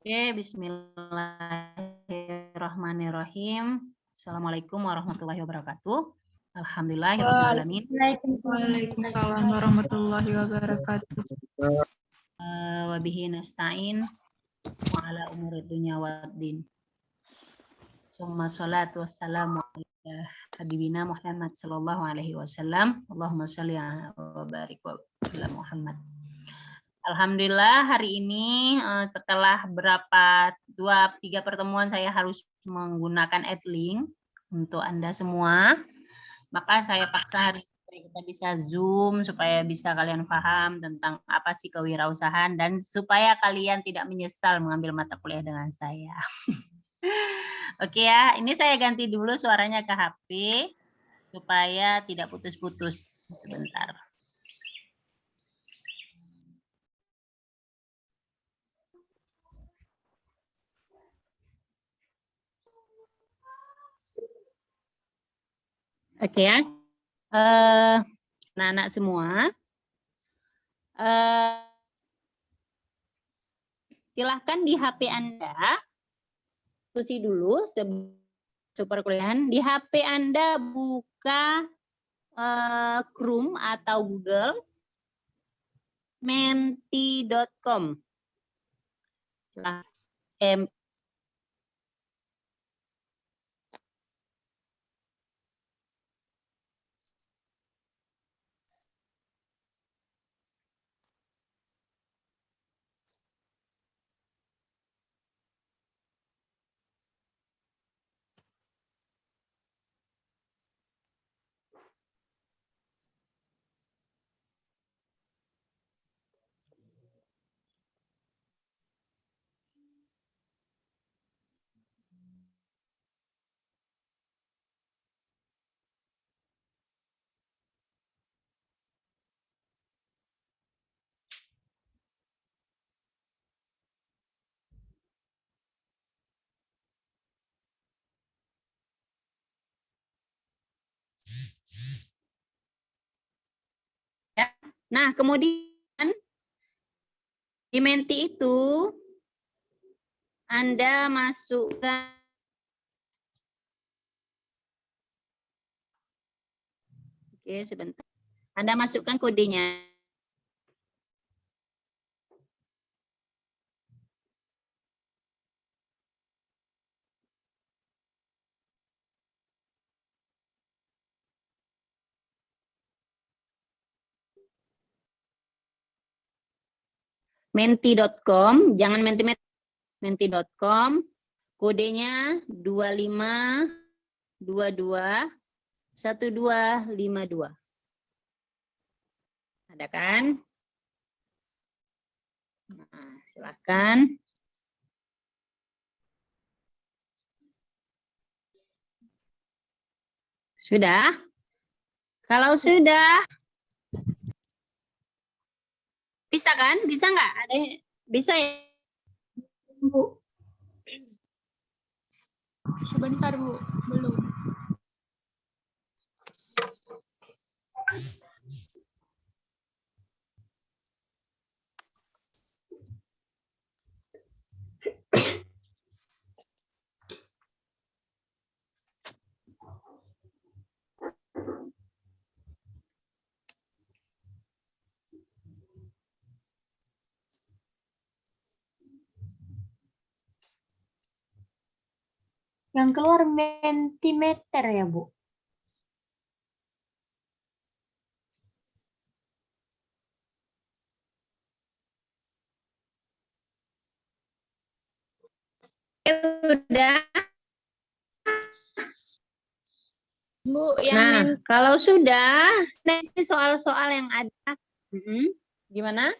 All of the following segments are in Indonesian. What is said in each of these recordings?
Oke, bismillahirrahmanirrahim. Assalamualaikum warahmatullahi wabarakatuh. Alhamdulillahirrahmanirrahim. Waalaikumsalam warahmatullahi wabarakatuh. Wabihi nasta'in wa ala umuri dunya waddin. Summa salatu wassalamu ala habibina Muhammad sallallahu alaihi wasallam. Allahumma shalli wa barik wa ala Muhammad. Alhamdulillah hari ini setelah berapa 2-3 pertemuan saya harus menggunakan Adlink untuk Anda semua. Maka saya paksa hari ini kita bisa Zoom supaya bisa kalian paham tentang apa sih kewirausahaan dan supaya kalian tidak menyesal mengambil mata kuliah dengan saya. Oke ya, ini saya ganti dulu suaranya ke HP supaya tidak putus-putus. Sebentar. Oke ya, anak-anak semua, silahkan di HP Anda, diskusi dulu sebelum perkuliahan. Di HP Anda buka Chrome atau Google, menti.com. Nah, kemudian di Menti itu Anda masukkan sebentar. Anda masukkan kodenya. Menti.com, jangan menti.com, kodenya 25221252. Ada kan? Nah, silakan. Sudah? Kalau sudah, bisa kan? Bisa nggak? Ada bisa ya? Bu. Sebentar, Bu. Belum. Yang keluar Mentimeter ya, Bu? Sudah. Bu, yang Kalau sudah, ini soal-soal yang ada. Gimana?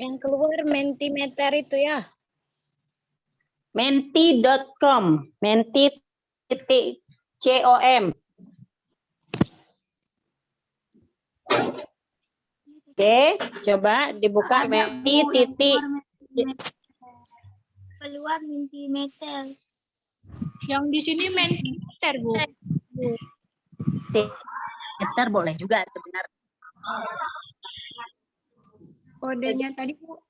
yang keluar Mentimeter itu ya? Menti.com, menti.com. Oke, coba dibuka menti titik. Keluar Mentimeter. Yang di sini Mentimeter, Bu. Meter boleh juga sebenarnya. Kodenya tadi, Bu.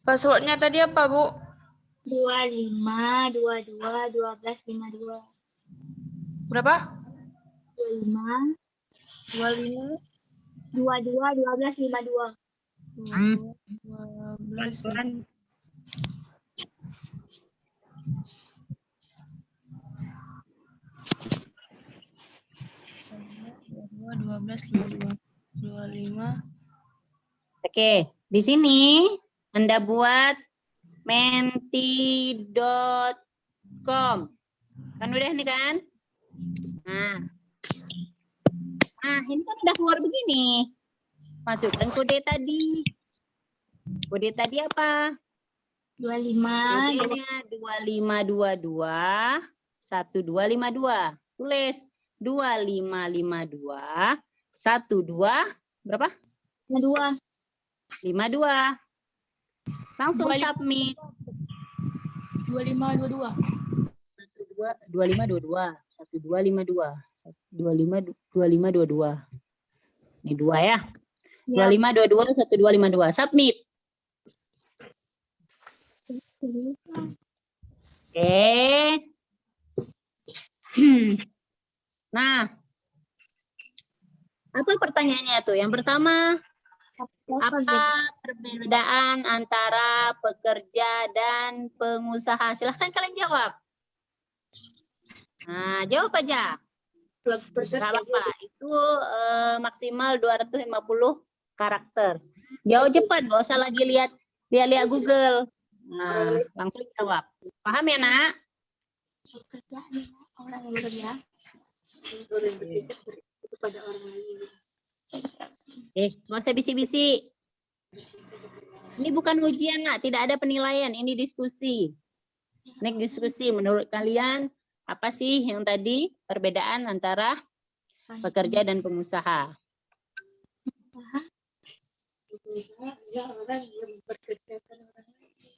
Passwordnya tadi apa, Bu? 25, 22, 12, 52. Berapa? 25, 22, 12, 52. 12. Oke, di sini Anda buat menti.com. Kan udah nih kan? Nah, ini kan udah keluar begini. Masukkan kode tadi. Kode tadi apa? 25, Kodenya 2522 1252. Tulis 2552 12 berapa? 52. 52. Langsung submit. 25, 22. 2522 1252 2522. Ini dua ya. 2522 1252. Submit. Oke. Nah, apa pertanyaannya tuh? Yang pertama, apa perbedaan antara pekerja dan pengusaha? Silahkan kalian jawab. Nah, jawab aja. Nggak apa-apa. Itu maksimal 250 karakter. Jawab cepat, nggak usah lagi lihat Google. Nah, langsung jawab. Paham ya, Nak? Orang yang bekerja kepada orang lain. Nggak usah bisik-bisik. Ini bukan ujian, Nak. Tidak ada penilaian. Ini diskusi. Ini diskusi. Menurut kalian, apa sih yang tadi perbedaan antara pekerja dan pengusaha?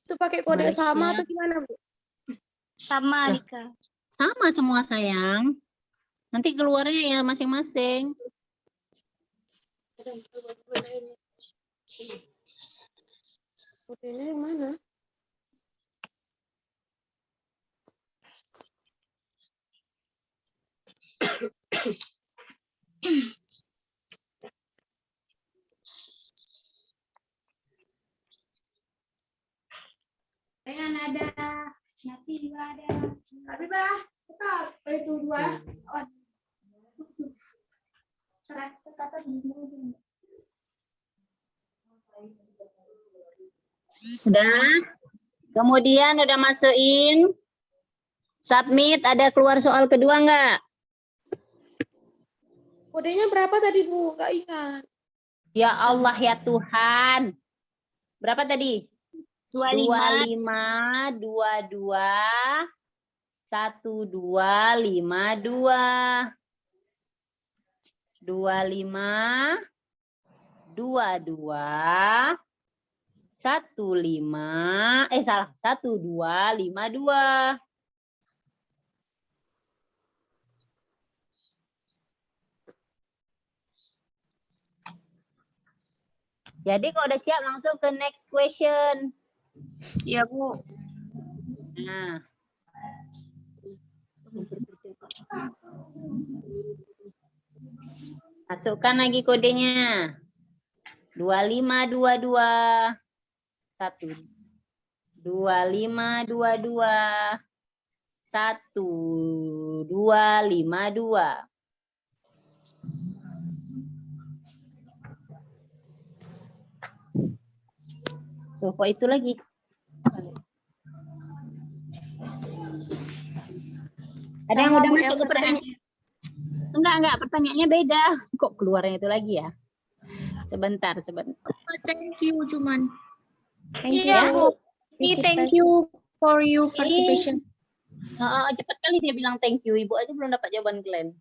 Itu pakai kode sama atau gimana, Bu? Sama, Alika. Sama semua, sayang. Nanti keluarnya ya masing-masing. Kodenya yang mana? Pengen ada nasi juga ada. Tapi bah, tetap itu dua. Udah. Kemudian udah masukin. Submit. Ada keluar soal kedua nggak? Kodenya berapa tadi, Bu? Nggak ingat. Ya Allah ya Tuhan. Berapa tadi? 25 22 1252 25 22 15 salah 1252. Jadi kalau udah siap langsung ke next question. Iya, Bu. Nah. Masukkan lagi kodenya. 2522 1 2522 1252. Tuh, kok itu lagi? Ada yang udah masuk ke pertanyaan? Enggak, pertanyaannya beda. Kok keluarnya itu lagi ya? Sebentar. Thank you, cuman. Thank you. Iya, Bu. Thank you for your participation. Cepat kali dia bilang thank you. Ibu aja belum dapat jawaban Glenn.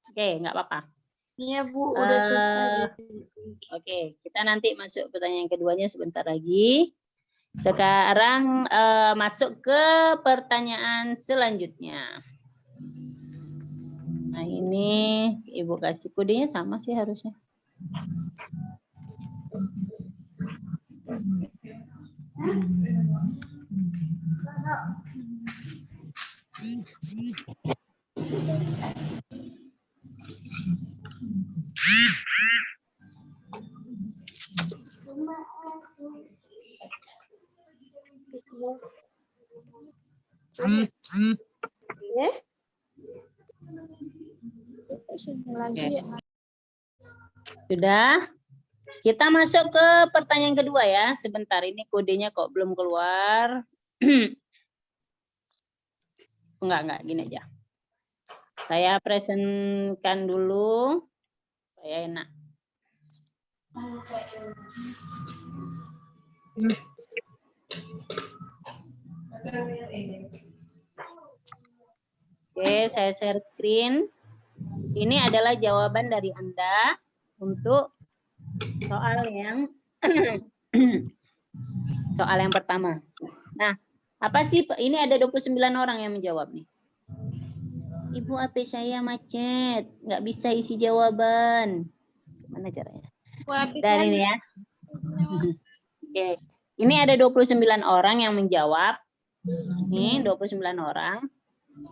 Oke, nggak apa-apa. Iya, Bu, udah selesai. Oke, kita nanti masuk pertanyaan keduanya sebentar lagi. Sekarang masuk ke pertanyaan selanjutnya. Nah, ini Ibu kasih kodenya sama sih harusnya. Ya? Lagi. Sudah? Kita masuk ke pertanyaan kedua ya. Sebentar, ini kodenya kok belum keluar. Enggak, gini aja. Saya presentkan dulu. Saya enak. Oke, saya share screen. Ini adalah jawaban dari Anda untuk soal yang soal yang pertama. Nah, apa sih ini ada 29 orang yang menjawab nih. Ibu, HP saya macet, nggak bisa isi jawaban. Gimana caranya? Dan ini ya. Oke. Ini ada 29 orang yang menjawab. Ini 29 orang.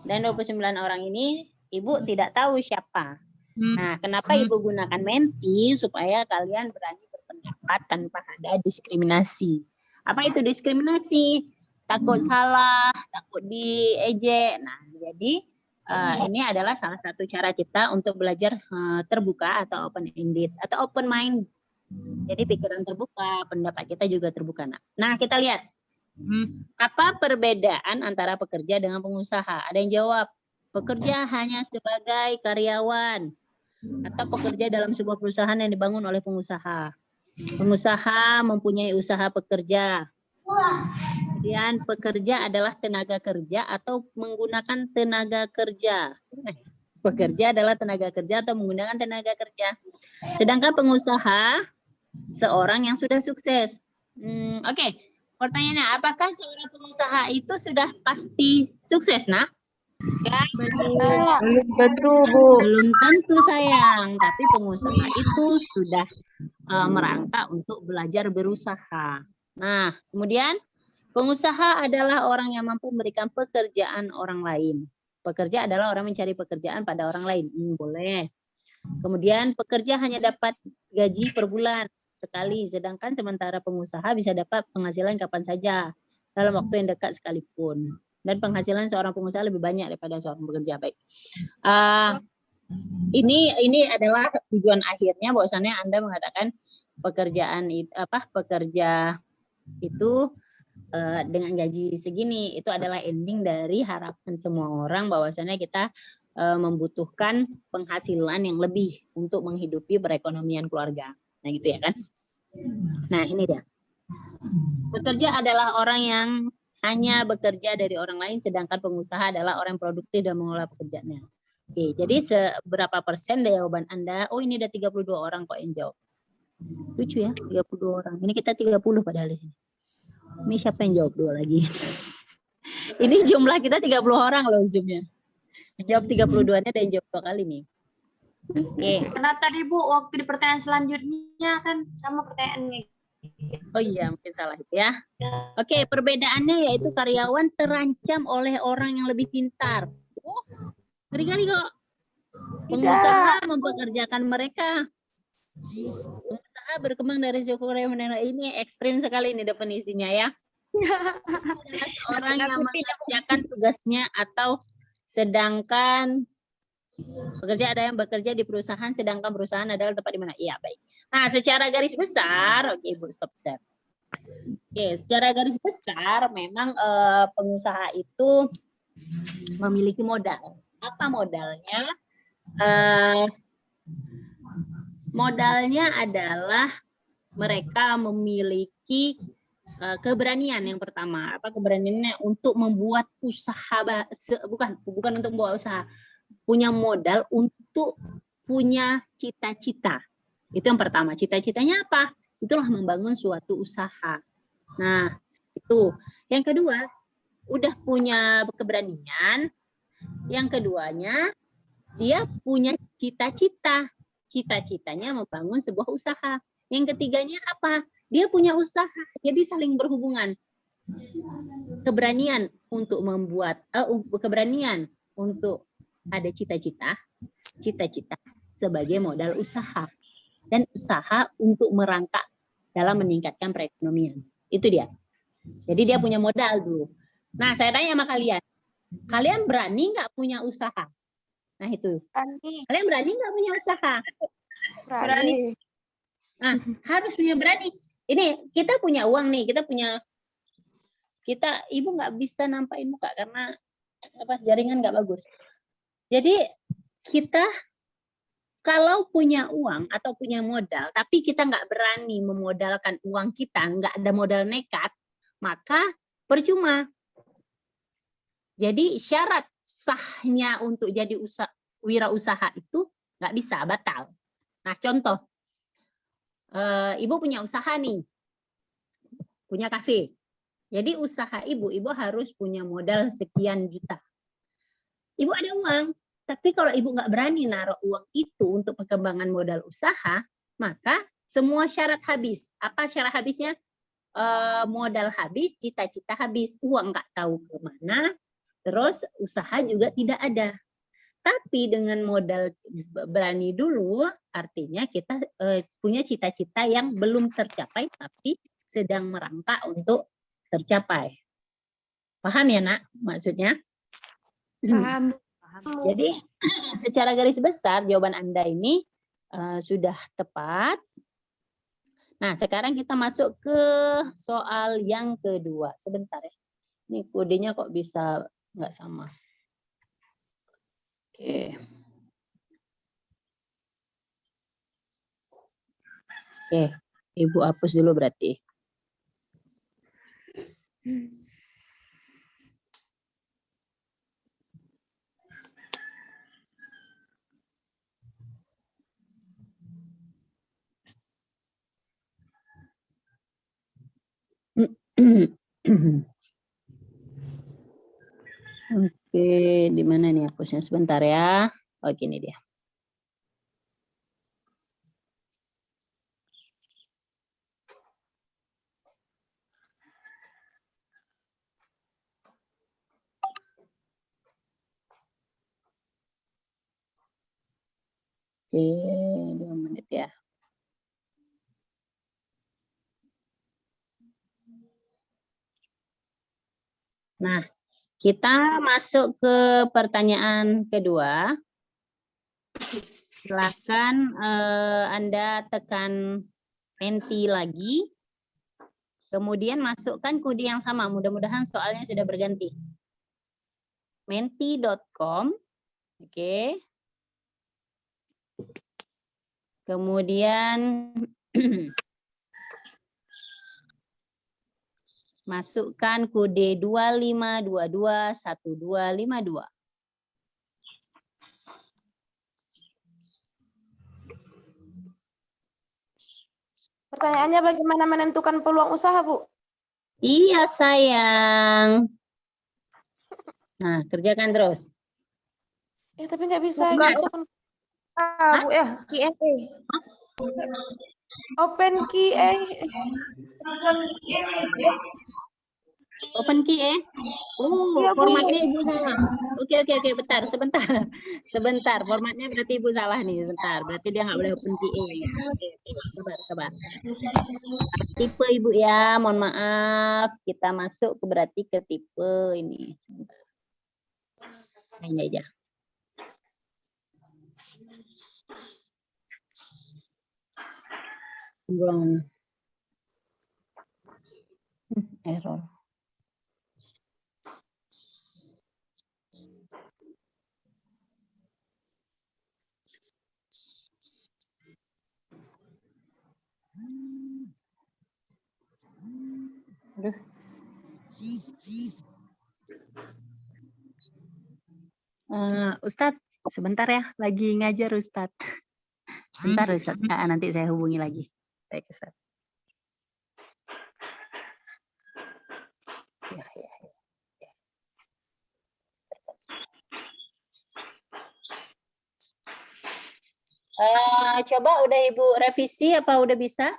Dan 29 orang ini Ibu tidak tahu siapa. Nah, kenapa Ibu gunakan Menti? Supaya kalian berani berpendapat tanpa ada diskriminasi. Apa itu diskriminasi? Takut salah, takut diejek. Nah, jadi ini adalah salah satu cara kita untuk belajar terbuka atau open-ended atau open mind. Jadi pikiran terbuka, pendapat kita juga terbuka. Nah, kita lihat. Apa perbedaan antara pekerja dengan pengusaha? Ada yang jawab, pekerja hanya sebagai karyawan atau pekerja dalam sebuah perusahaan yang dibangun oleh pengusaha. Pengusaha mempunyai usaha pekerja. Kemudian pekerja adalah tenaga kerja atau menggunakan tenaga kerja. Pekerja adalah tenaga kerja atau menggunakan tenaga kerja. Sedangkan pengusaha seorang yang sudah sukses. Oke. Pertanyaannya, apakah seorang pengusaha itu sudah pasti sukses, nak? Belum tentu, Bu. Belum tentu, sayang. Tapi pengusaha itu sudah merangkak untuk belajar berusaha. Nah, kemudian pengusaha adalah orang yang mampu memberikan pekerjaan orang lain. Pekerja adalah orang mencari pekerjaan pada orang lain. Boleh. Kemudian pekerja hanya dapat gaji per bulan sekali, sedangkan sementara pengusaha bisa dapat penghasilan kapan saja dalam waktu yang dekat sekalipun. Dan penghasilan seorang pengusaha lebih banyak daripada seorang pekerja. Baik. Ini adalah tujuan akhirnya, bahwasannya Anda mengatakan pekerja itu dengan gaji segini, itu adalah ending dari harapan semua orang bahwasannya kita membutuhkan penghasilan yang lebih untuk menghidupi perekonomian keluarga. Nah, gitu ya kan? Nah, ini dia. Pekerja adalah orang yang hanya bekerja dari orang lain, sedangkan pengusaha adalah orang yang produktif dan mengelola pekerjaannya. Oke, jadi seberapa persen dari jawaban Anda? Oh, ini ada 32 orang kok yang jawab. Lucu ya, 32 orang. Ini kita 30 padahal di sini. Ini siapa yang jawab 2 lagi? Ini jumlah kita 30 orang loh Zoom-nya. Jawab 32-nya ada yang jawab 2 kali nih. Oke. Karena tadi Bu, waktu di pertanyaan selanjutnya kan sama pertanyaannya. Oh iya, mungkin salah itu ya. Oke, perbedaannya yaitu karyawan terancam oleh orang yang lebih pintar. Oh, ngeri-ngeri kok. Pengusaha mempekerjakan mereka. Pengusaha berkembang dari suku ini ekstrim sekali ini definisinya ya. Orang yang mengerjakan tugasnya atau sedangkan pekerja ada yang bekerja di perusahaan, sedangkan perusahaan adalah tempat di mana. Iya, baik. Nah, secara garis besar, oke Ibu, stop share. Oke, secara garis besar memang pengusaha itu memiliki modal. Apa modalnya? Modalnya adalah mereka memiliki keberanian yang pertama. Apa keberaniannya? Untuk membuat usaha, bukan untuk membuat usaha. Punya modal untuk punya cita-cita. Itu yang pertama. Cita-citanya apa? Itulah membangun suatu usaha. Nah, itu. Yang kedua, udah punya keberanian. Yang keduanya, dia punya cita-cita. Cita-citanya membangun sebuah usaha. Yang ketiganya apa? dia punya usaha, jadi saling berhubungan. Keberanian untuk membuat, keberanian untuk ada cita-cita sebagai modal usaha, dan usaha untuk merangkak dalam meningkatkan perekonomian. Itu dia. Jadi dia punya modal dulu. Nah, saya tanya sama kalian, kalian berani nggak punya usaha? Nah itu, Berani. kalian berani nggak punya usaha? Berani. Nah, harus punya berani. Ini kita punya uang nih, ibu nggak bisa nampain muka karena jaringan nggak bagus. Jadi kita kalau punya uang atau punya modal, tapi kita nggak berani memodalkan uang kita, nggak ada modal nekat, maka percuma. Jadi syarat sahnya untuk jadi wirausaha itu nggak bisa, batal. Nah contoh, ibu punya usaha nih, punya kafe. Jadi usaha ibu harus punya modal sekian juta. Ibu ada uang, tapi kalau ibu nggak berani naruh uang itu untuk pengembangan modal usaha, maka semua syarat habis. Apa syarat habisnya? Modal habis, cita-cita habis, uang nggak tahu kemana, terus usaha juga tidak ada. Tapi dengan modal berani dulu, artinya kita punya cita-cita yang belum tercapai, tapi sedang merangkak untuk tercapai. Paham ya, Nak, maksudnya? Paham. Jadi secara garis besar jawaban Anda ini sudah tepat. Nah, sekarang kita masuk ke soal yang kedua. Sebentar ya. Ini kodenya kok bisa nggak sama. Oke. Oke, Ibu hapus dulu berarti. Oke, di mana nih hapusnya? Sebentar ya. Oh, gini dia. Oke, 2 menit ya. Nah, kita masuk ke pertanyaan kedua. Silakan Anda tekan Menti lagi. Kemudian masukkan kode yang sama. Mudah-mudahan soalnya sudah berganti. Menti.com. Oke. Kemudian masukkan kode 25221252. Pertanyaannya bagaimana menentukan peluang usaha, Bu? Iya, sayang. Nah, kerjakan terus. Tapi nggak bisa. Bukan. Jangan. Bu ya, Q&A. Open QA. Open key Oh, Iya, Bu. formatnya Ibu salah. Oke, bentar, sebentar. Formatnya berarti Ibu salah nih, sebentar. Berarti dia nggak boleh open key ya. Oke, sabar. Tipe Ibu ya, mohon maaf. Kita masuk berarti ke tipe ini. Sebentar. Ini aja. Belum. Error. Aduh. Ustadz, sebentar ya, lagi ngajar Ustadz. Bentar Ustadz, nanti saya hubungi lagi. Baik Ustadz. Ya. Coba udah Ibu revisi apa udah bisa?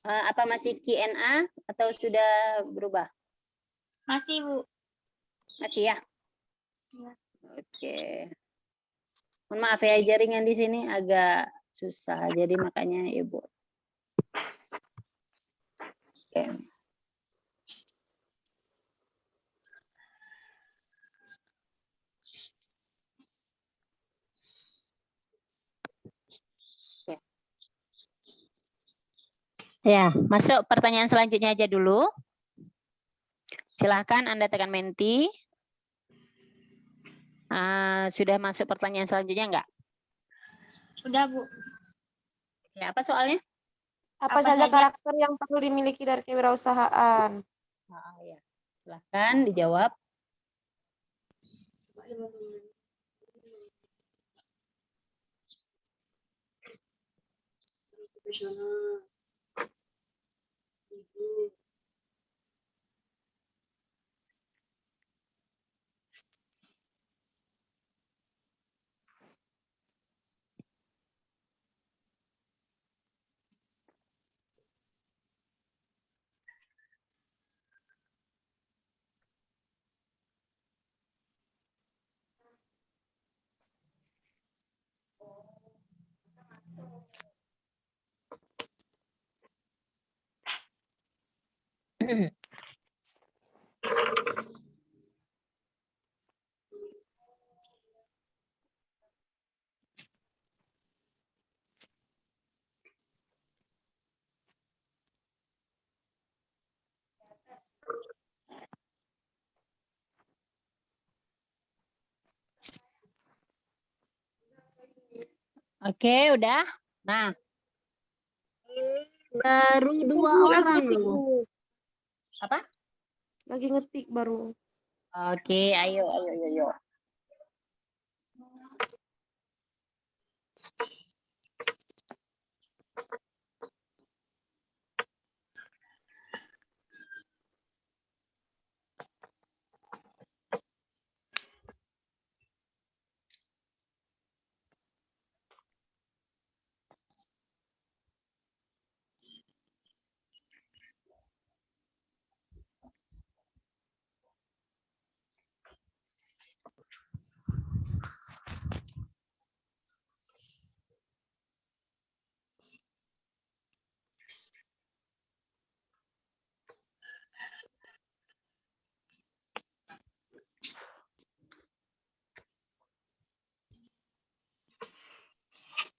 Apa masih Q&A atau sudah berubah? Masih, Bu. Masih ya? Ya. Oke. Mohon maaf ya, jaringan di sini agak susah, jadi makanya Ibu. Oke. Ya, masuk pertanyaan selanjutnya aja dulu. Silahkan Anda tekan menti. Sudah masuk pertanyaan selanjutnya enggak? Sudah, Bu. Ya, apa soalnya? Apa saja karakter yang perlu dimiliki dari kewirausahaan? Ya. Silahkan dijawab. Oke, udah. Nah, baru dua Bu, lagi orang ngetik, loh. Bu. Apa? Lagi ngetik baru. Oke, ayo.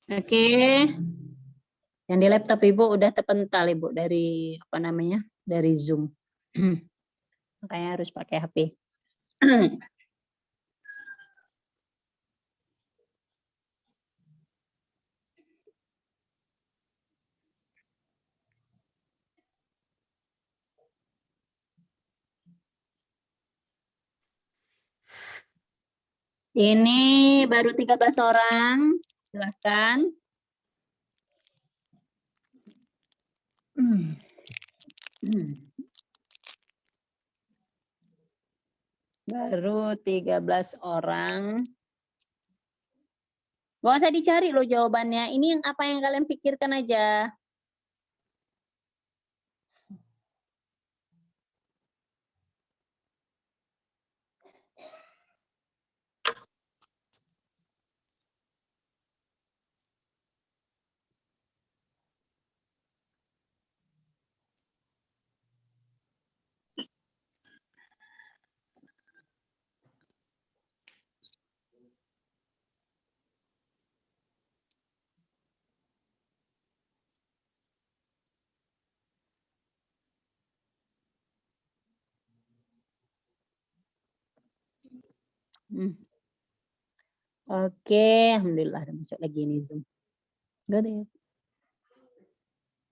Oke. Yang di laptop Ibu udah terpental Ibu dari apa namanya? Dari Zoom. Makanya harus pakai HP. Ini baru 13 orang. Silahkan. Baru 13 orang. Gak usah dicari loh jawabannya. Ini yang apa yang kalian pikirkan aja. Oke, alhamdulillah ada masuk lagi nih Zoom. Got it.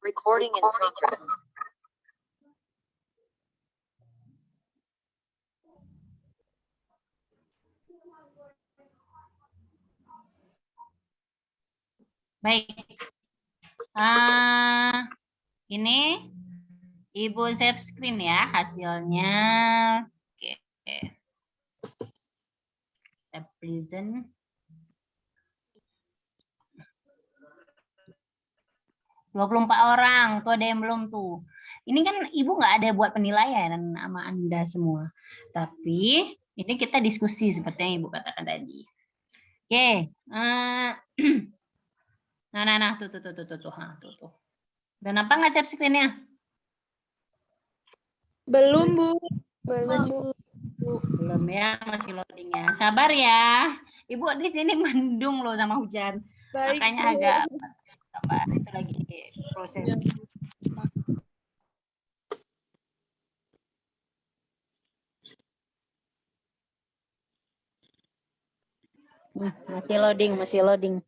Recording in progress. Baik. Ini Ibu share screen ya hasilnya. Oke. Kita present. 24 orang, tuh ada yang belum tuh. Ini kan Ibu nggak ada buat penilaian sama Anda semua. Tapi ini kita diskusi seperti yang Ibu katakan tadi. Oke. Nah, tuh. Tuh. Udah nampak nggak share screen-nya? Belum, Bu. Belum ya, masih loading ya. Sabar ya. Ibu di sini mendung loh sama hujan. Baik, Makanya Bu. agak sabar, itu lagi proses. Masih loading.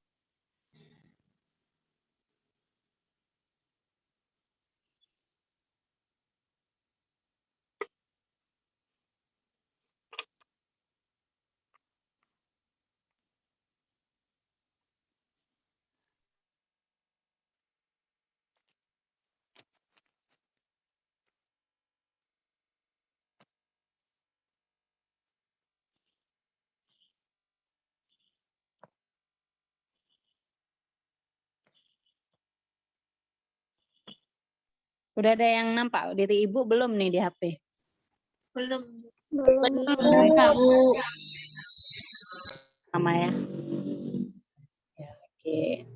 Udah ada yang nampak diri Ibu belum nih di HP? Belum. Sama ya. Ya, oke.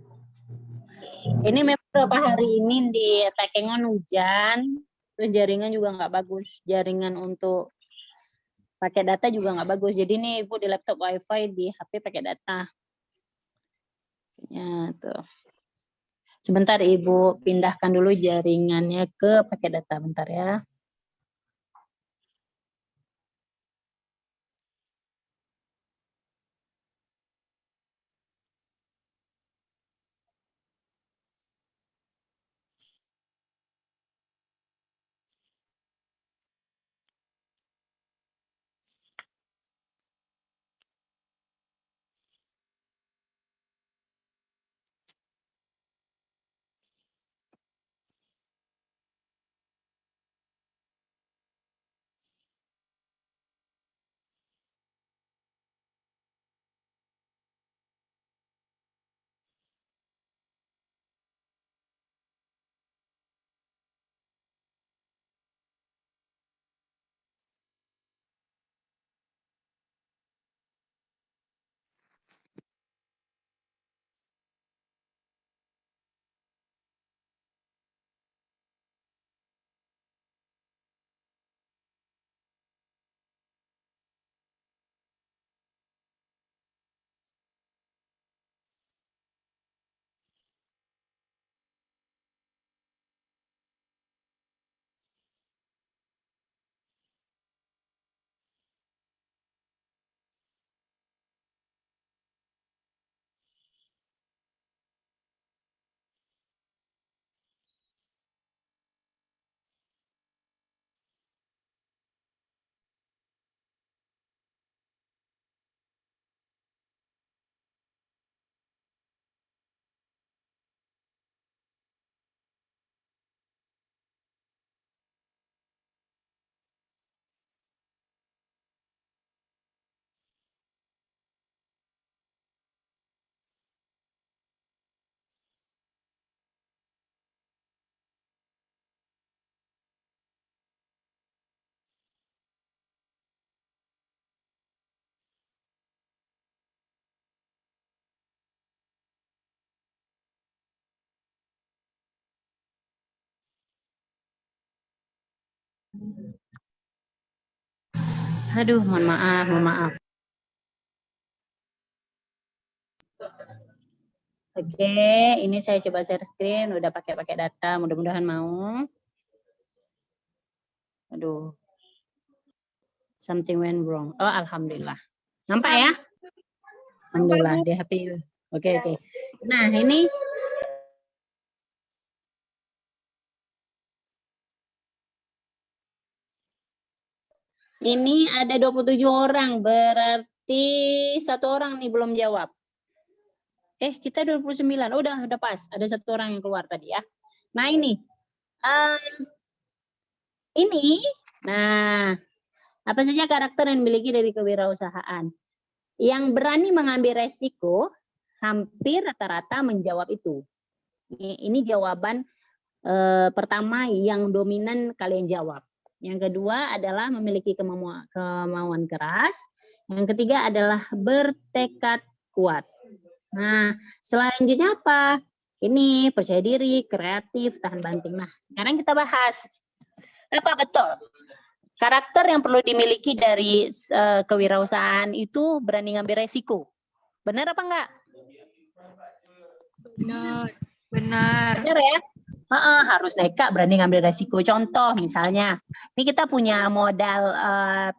Ini memang beberapa hari ini di Takengon hujan, terus jaringan juga nggak bagus. Jaringan untuk pakai data juga nggak bagus. Jadi ini Ibu di laptop WiFi, di HP pakai data. Ya, tuh. Sebentar Ibu pindahkan dulu jaringannya ke pakai data bentar ya. Aduh, mohon maaf. Oke, ini saya coba share screen, udah pakai data, mudah-mudahan mau. Aduh, something went wrong. Oh, alhamdulillah. Nampak ya? Alhamdulillah di HP. Oke. Nah, ini ada 27 orang, berarti satu orang nih belum jawab. Kita 29. Oh, udah pas. Ada satu orang yang keluar tadi ya. Nah, ini. Nah, apa saja karakter yang dimiliki dari kewirausahaan? Yang berani mengambil resiko, hampir rata-rata menjawab itu. Ini jawaban pertama yang dominan kalian jawab. Yang kedua adalah memiliki kemauan keras. Yang ketiga adalah bertekad kuat. Nah, selanjutnya apa? Ini percaya diri, kreatif, tahan banting. Nah, sekarang kita bahas. Apa betul? Karakter yang perlu dimiliki dari kewirausahaan itu berani ngambil resiko. Benar apa enggak? Benar. Benar. Benar ya? Harus nekat, berani ngambil resiko. Contoh misalnya, ini kita punya modal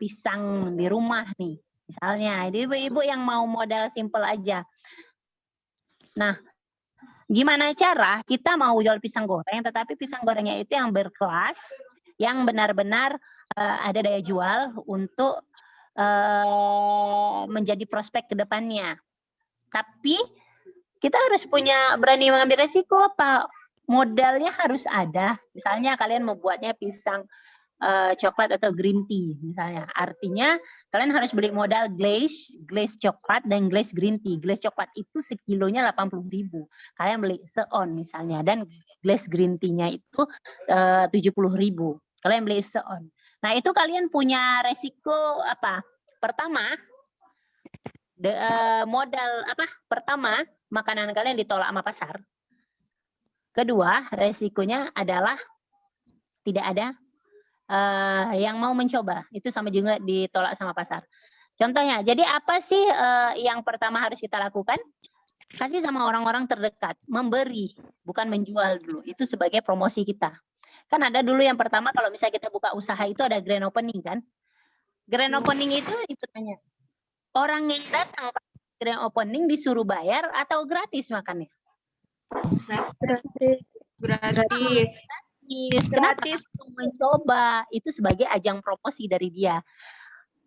pisang di rumah nih. Misalnya, ini ibu-ibu yang mau modal simple aja. Nah, gimana cara kita mau jual pisang goreng, tetapi pisang gorengnya itu yang berkelas, yang benar-benar ada daya jual untuk menjadi prospek ke depannya. Tapi kita harus punya berani mengambil resiko apa? Modalnya harus ada. Misalnya kalian membuatnya pisang coklat atau green tea misalnya. Artinya kalian harus beli modal glaze coklat dan glaze green tea. Glaze coklat itu sekilonya 80.000. Kalian beli seon misalnya, dan glaze green tea-nya itu 70.000. Kalian beli seon. Nah, itu kalian punya resiko apa? Pertama, modal apa? Pertama, makanan kalian ditolak sama pasar. Kedua, resikonya adalah tidak ada yang mau mencoba. Itu sama juga ditolak sama pasar. Contohnya, jadi apa sih yang pertama harus kita lakukan? Kasih sama orang-orang terdekat. Memberi, bukan menjual dulu. Itu sebagai promosi kita. Kan ada dulu yang pertama kalau misalnya kita buka usaha itu ada grand opening kan. Grand opening itu tanya. Orang yang datang grand opening disuruh bayar atau gratis makannya? Gratis. Gratis untuk mencoba, itu sebagai ajang promosi dari dia.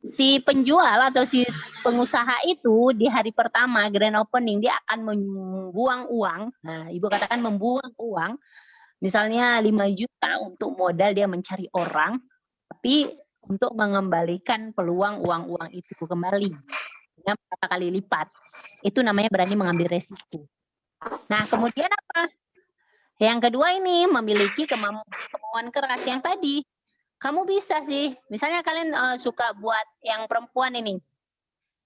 Si penjual atau si pengusaha itu di hari pertama grand opening dia akan membuang uang. Nah, ibu katakan membuang uang, misalnya 5 juta untuk modal dia mencari orang, tapi untuk mengembalikan peluang uang-uang itu kembali yang berapa kali lipat. Itu namanya berani mengambil resiko. Nah, kemudian apa? Yang kedua ini memiliki kemauan keras yang tadi. Kamu bisa sih, misalnya kalian suka buat yang perempuan ini,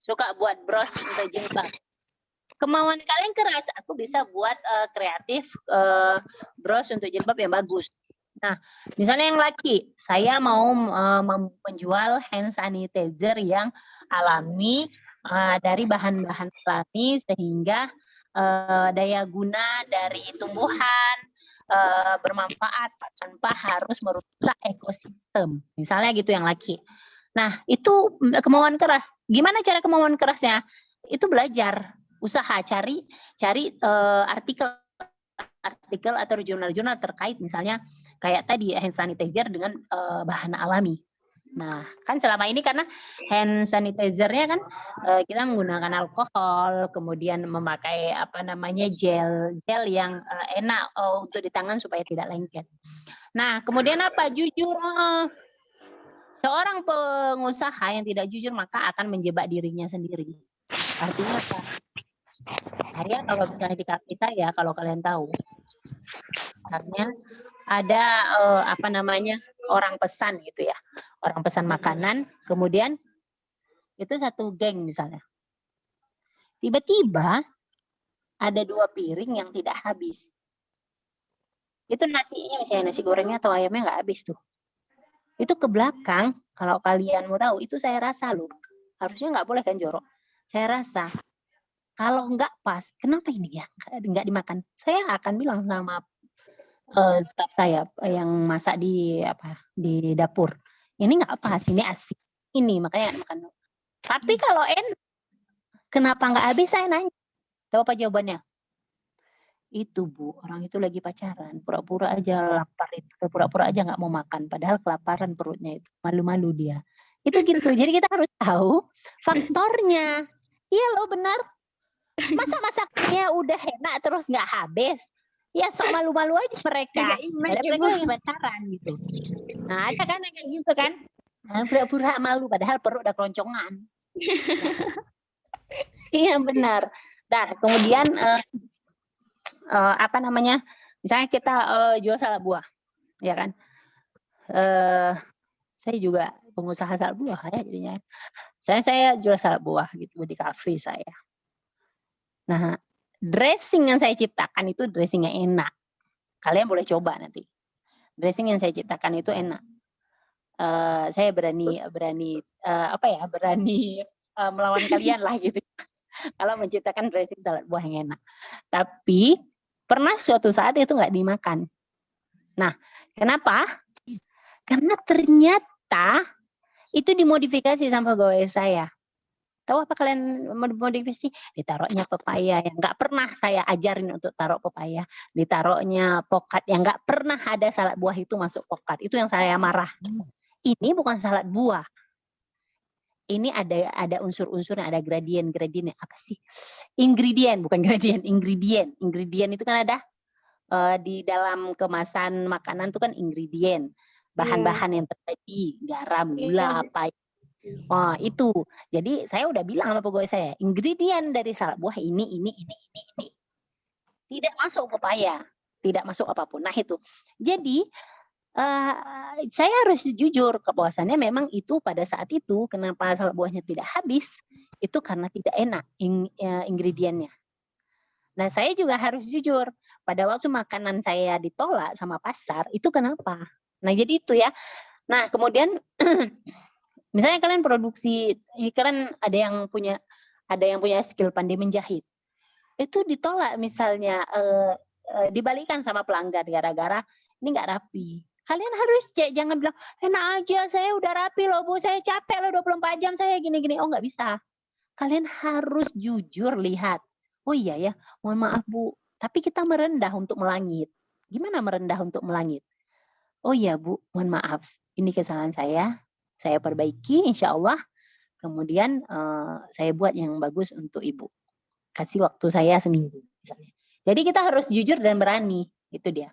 suka buat bros untuk jilbab. Kemauan kalian keras, aku bisa buat kreatif bros untuk jilbab yang bagus. Nah, misalnya yang laki, saya mau menjual hand sanitizer yang alami dari bahan-bahan alami sehingga daya guna dari tumbuhan bermanfaat tanpa harus merusak ekosistem. Misalnya gitu yang laki. Nah, itu kemauan keras. Gimana cara kemauan kerasnya? Itu belajar, usaha, cari artikel atau jurnal-jurnal terkait misalnya kayak tadi hand sanitizer dengan bahan alami. Nah, kan selama ini karena hand sanitizer-nya kan kita menggunakan alkohol, kemudian memakai apa namanya gel yang enak untuk di tangan supaya tidak lengket. Nah, kemudian apa? Jujur. Seorang pengusaha yang tidak jujur maka akan menjebak dirinya sendiri. Artinya apa? Saya kalau misalnya di kafe saya, kalau kalian tahu, artinya ada apa namanya orang pesan gitu ya, orang pesan makanan, kemudian itu satu geng misalnya, tiba-tiba ada 2 piring yang tidak habis. Itu nasinya misalnya nasi gorengnya atau ayamnya nggak habis tuh. Itu ke belakang, kalau kalian mau tahu, itu saya rasa loh, harusnya nggak boleh kan jorok. Saya rasa kalau nggak pas, kenapa ini ya nggak dimakan? Saya akan bilang sama staf saya yang masak di dapur, ini nggak pas, ini asik, ini makanya makan. Tapi kalau enak, kenapa nggak habis? Saya nanya, tahu apa jawabannya? Itu Bu, orang itu lagi pacaran, pura-pura aja lapar itu, pura-pura aja nggak mau makan, padahal kelaparan perutnya itu, malu-malu dia. Itu gitu. Jadi kita harus tahu faktornya. Iya loh, benar. Masa masaknya udah enak terus nggak habis? Ya sok malu-malu aja mereka. Mereka lagi pacaran gitu. Nah, ada kan kayak gitu kan? Nah, pura-pura malu padahal perut udah keloncongan. Iya benar. Nah, kemudian apa namanya? Misalnya kita jual salad buah, ya kan? Saya juga pengusaha salad buah ya jadinya. Saya jual salad buah gitu di kafe saya. Nah, dressing yang saya ciptakan itu dressing yang enak. Kalian boleh coba nanti. Dressing yang saya ciptakan itu enak. Saya berani melawan kalian lah gitu. Kalau menciptakan dressing salad buah yang enak. Tapi pernah suatu saat itu nggak dimakan. Nah, kenapa? Karena ternyata itu dimodifikasi sama pegawai saya. Tahu apa kalian modifikasi? Ditaruhnya pepaya yang nggak pernah saya ajarin untuk taruh pepaya. Ditaruhnya pokat yang nggak pernah ada salad buah itu masuk pokat. Itu yang saya marah. Ini bukan salad buah. Ini ada unsur-unsurnya, ada gradien-gradiennya. Apa sih? Ingredient, bukan gradien, ingredient. Ingredient itu kan ada di dalam kemasan makanan itu kan ingredient. Bahan-bahan yang terjadi, garam, gula, apa. Oh, itu. Jadi saya udah bilang sama pegawai saya, ingredient dari salad buah ini. Tidak masuk pepaya, tidak masuk apapun. Nah itu. Jadi saya harus jujur bahwasannya memang itu pada saat itu kenapa salad buahnya tidak habis itu karena tidak enak ingredientnya. Nah saya juga harus jujur pada waktu makanan saya ditolak sama pasar itu kenapa. Nah jadi itu ya. Nah kemudian misalnya kalian produksi, kalian ada yang punya skill pandai menjahit, itu ditolak misalnya dibalikan sama pelanggan gara-gara ini nggak rapi. Kalian harus cek, jangan bilang, enak aja, saya udah rapi loh Bu, saya capek loh 24 jam, saya gini-gini. Oh nggak bisa. Kalian harus jujur lihat. Oh iya ya, mohon maaf Bu, tapi kita merendah untuk melangit. Gimana merendah untuk melangit? Oh iya Bu, mohon maaf, ini kesalahan saya perbaiki insya Allah. Kemudian saya buat yang bagus untuk Ibu. Kasih waktu saya seminggu misalnya. Jadi kita harus jujur dan berani, itu dia.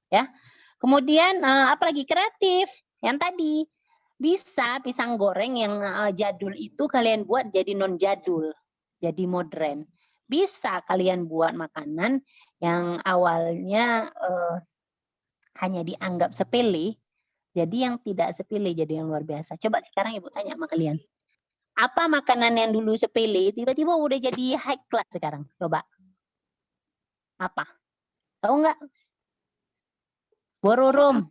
Ya. Kemudian apalagi kreatif yang tadi bisa pisang goreng yang jadul itu kalian buat jadi non jadul, jadi modern. Bisa kalian buat makanan yang awalnya hanya dianggap sepele, jadi yang tidak sepele jadi yang luar biasa. Coba sekarang Ibu tanya sama kalian. Apa makanan yang dulu sepele tiba-tiba udah jadi high class sekarang? Coba. Apa? Tahu nggak? Bororom.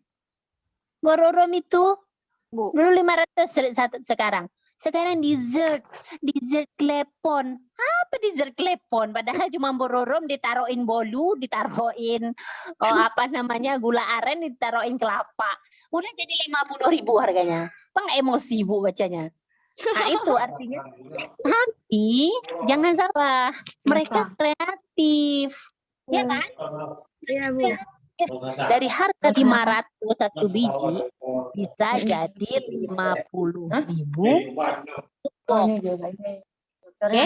Bororom itu Bu. dulu 500 sekarang. Sekarang dessert klepon. Apa dessert klepon? Padahal cuma bororom ditaruhin bolu, ditaruhin gula aren, ditaruhin kelapa. Udah jadi 50.000 harganya. Bang emosi Bu bacanya. Nah itu artinya. Tapi jangan salah, mereka kreatif. Ya kan? Iya, Bu. Dari harga 500 satu biji bisa jadi 50.000 box. Oke?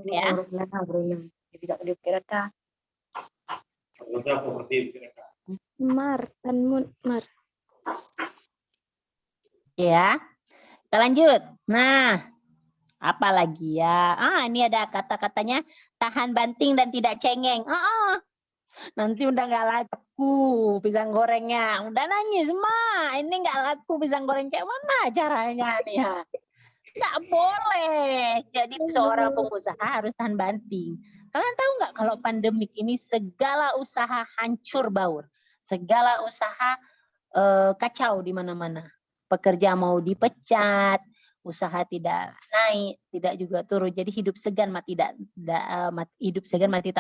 Ya. Mar. Ya. Kita lanjut. Nah, apa lagi ya? Ini ada kata-katanya tahan banting dan tidak cengeng. Nanti udah nggak laku pisang gorengnya. Udah nangis, Ma. Ini nggak laku pisang goreng. Kayak mana caranya nih ya? Nggak boleh. Jadi seorang pengusaha harus tahan banting. Kalian tahu nggak kalau pandemik ini segala usaha hancur baur. Segala usaha kacau di mana-mana. Pekerja mau dipecat, usaha tidak naik, tidak juga turun. Jadi hidup segan mati tak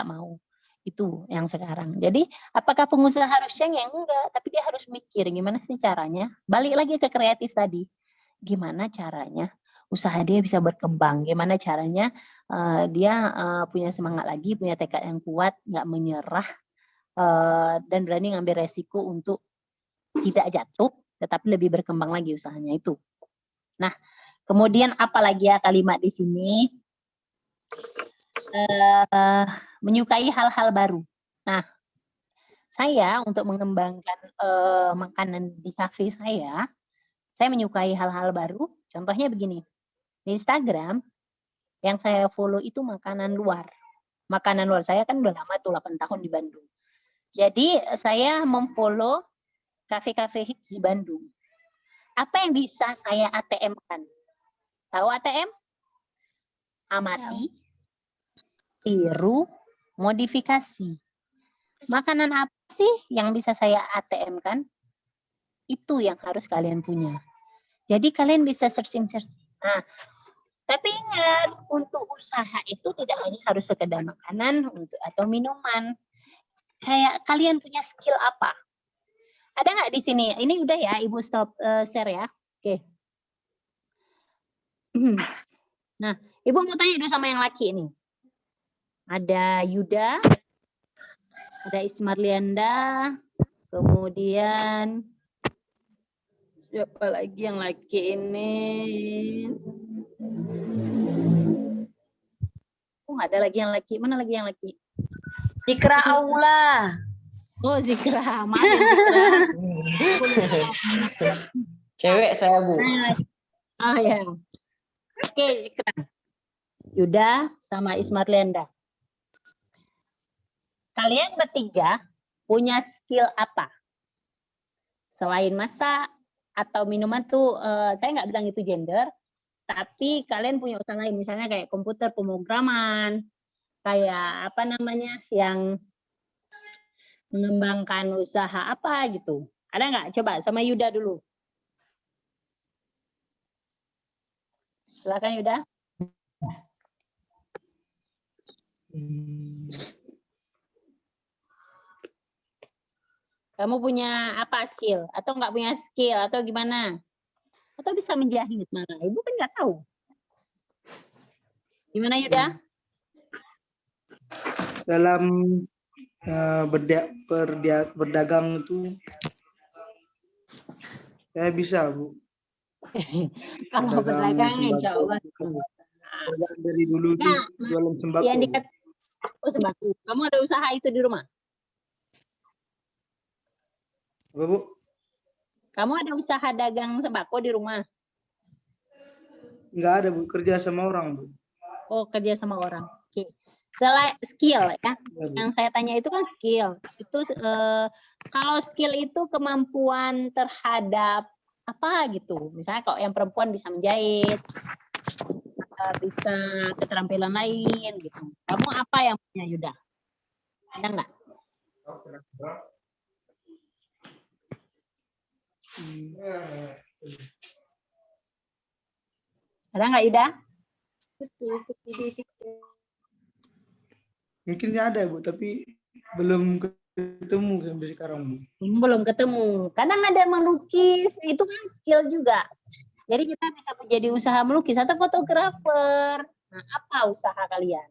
mau. Itu yang sekarang. Jadi apakah pengusaha harus cengeng? Enggak, tapi dia harus mikir gimana sih caranya. Balik lagi ke kreatif tadi. Gimana caranya usaha dia bisa berkembang? Gimana caranya dia punya semangat lagi, punya tekad yang kuat, nggak menyerah, dan berani ngambil resiko untuk tidak jatuh, tetapi lebih berkembang lagi usahanya itu. Nah, kemudian apalagi ya kalimat di sini? Menyukai hal-hal baru. Nah, saya untuk mengembangkan makanan di kafe saya menyukai hal-hal baru. Contohnya begini, di Instagram yang saya follow itu makanan luar. makanan luar. Saya kan udah lama tuh 8 tahun di Bandung. Jadi saya memfollow kafe-kafe hits di Bandung. Apa yang bisa saya ATM-kan? Tahu ATM? Amati, tiru, modifikasi. Makanan apa sih yang bisa saya ATM-kan? Itu yang harus kalian punya. Jadi kalian bisa searching-searching. Nah, tapi ingat, untuk usaha itu tidak hanya harus sekedar makanan atau minuman. Kayak kalian punya skill apa? Ada nggak di sini? Ini udah ya, Ibu stop share ya. Oke. Nah, Ibu mau tanya dulu sama yang laki ini. Ada Yuda, ada Ismarlianda, kemudian siapa lagi yang laki ini? Oh, nggak ada lagi yang laki. Mana lagi yang laki? Zikra Aula. Oh, Zikra. Maaf ya, Zikra. Cewek saya, Bu. Oh ya. Oke, Zikra. Yuda sama Ismarlianda. Kalian bertiga punya skill apa? Selain masak atau minuman tuh, saya nggak bilang itu gender, tapi kalian punya usaha lain, misalnya kayak komputer pemrograman, kayak apa namanya, yang mengembangkan usaha apa gitu. Ada nggak? Coba sama Yuda dulu. Silakan Yuda. Kamu punya apa skill? Atau nggak punya skill? Atau gimana? Atau bisa menjahit mana? Ibu kan nggak tahu. Gimana Yuda? Dalam berdagang itu saya bisa, Bu. Kalau berdagang insya Allah. Dari dulu tuh jualan sembako. Yang dekat sembako. Kamu ada usaha itu di rumah? Apa, Bu? Kamu ada usaha dagang sembako di rumah? Enggak ada, Bu. Kerja sama orang, Bu. Oh, kerja sama orang. Oke. Selain skill ya, yang saya tanya itu kan skill. Itu kalau skill itu kemampuan terhadap apa gitu. Misalnya kalau yang perempuan bisa menjahit, bisa keterampilan lain gitu. Kamu apa yang punya Yuda? Ada nggak? Ada nggak Yuda? Mungkin ada, Bu, tapi belum ketemu sampai sekarang, Bu. Belum ketemu. Kadang ada melukis, itu kan skill juga. Jadi kita bisa menjadi usaha melukis atau fotografer. Nah, apa usaha kalian?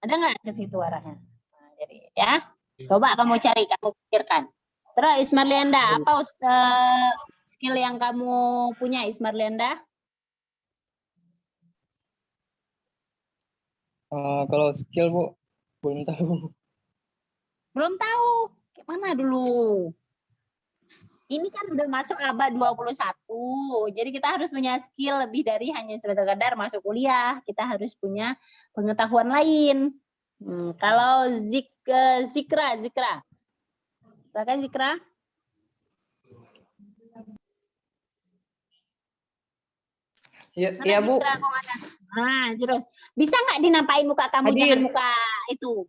Ada nggak ke situ arahnya? Nah, jadi ya, coba kamu cari, kamu pikirkan. Terus Ismarlianda, apa skill yang kamu punya Ismarlianda? Kalau skill, Bu, belum tahu. Belum tahu. Mana dulu? Ini kan udah masuk abad 21. Jadi kita harus punya skill lebih dari hanya sekedar masuk kuliah. Kita harus punya pengetahuan lain. Kalau Zikra. Silakan Zikra. Iya, Bu. Zikra, kok ada? Nah, terus bisa nggak dinampain muka kamu? Hadir. Jangan muka itu.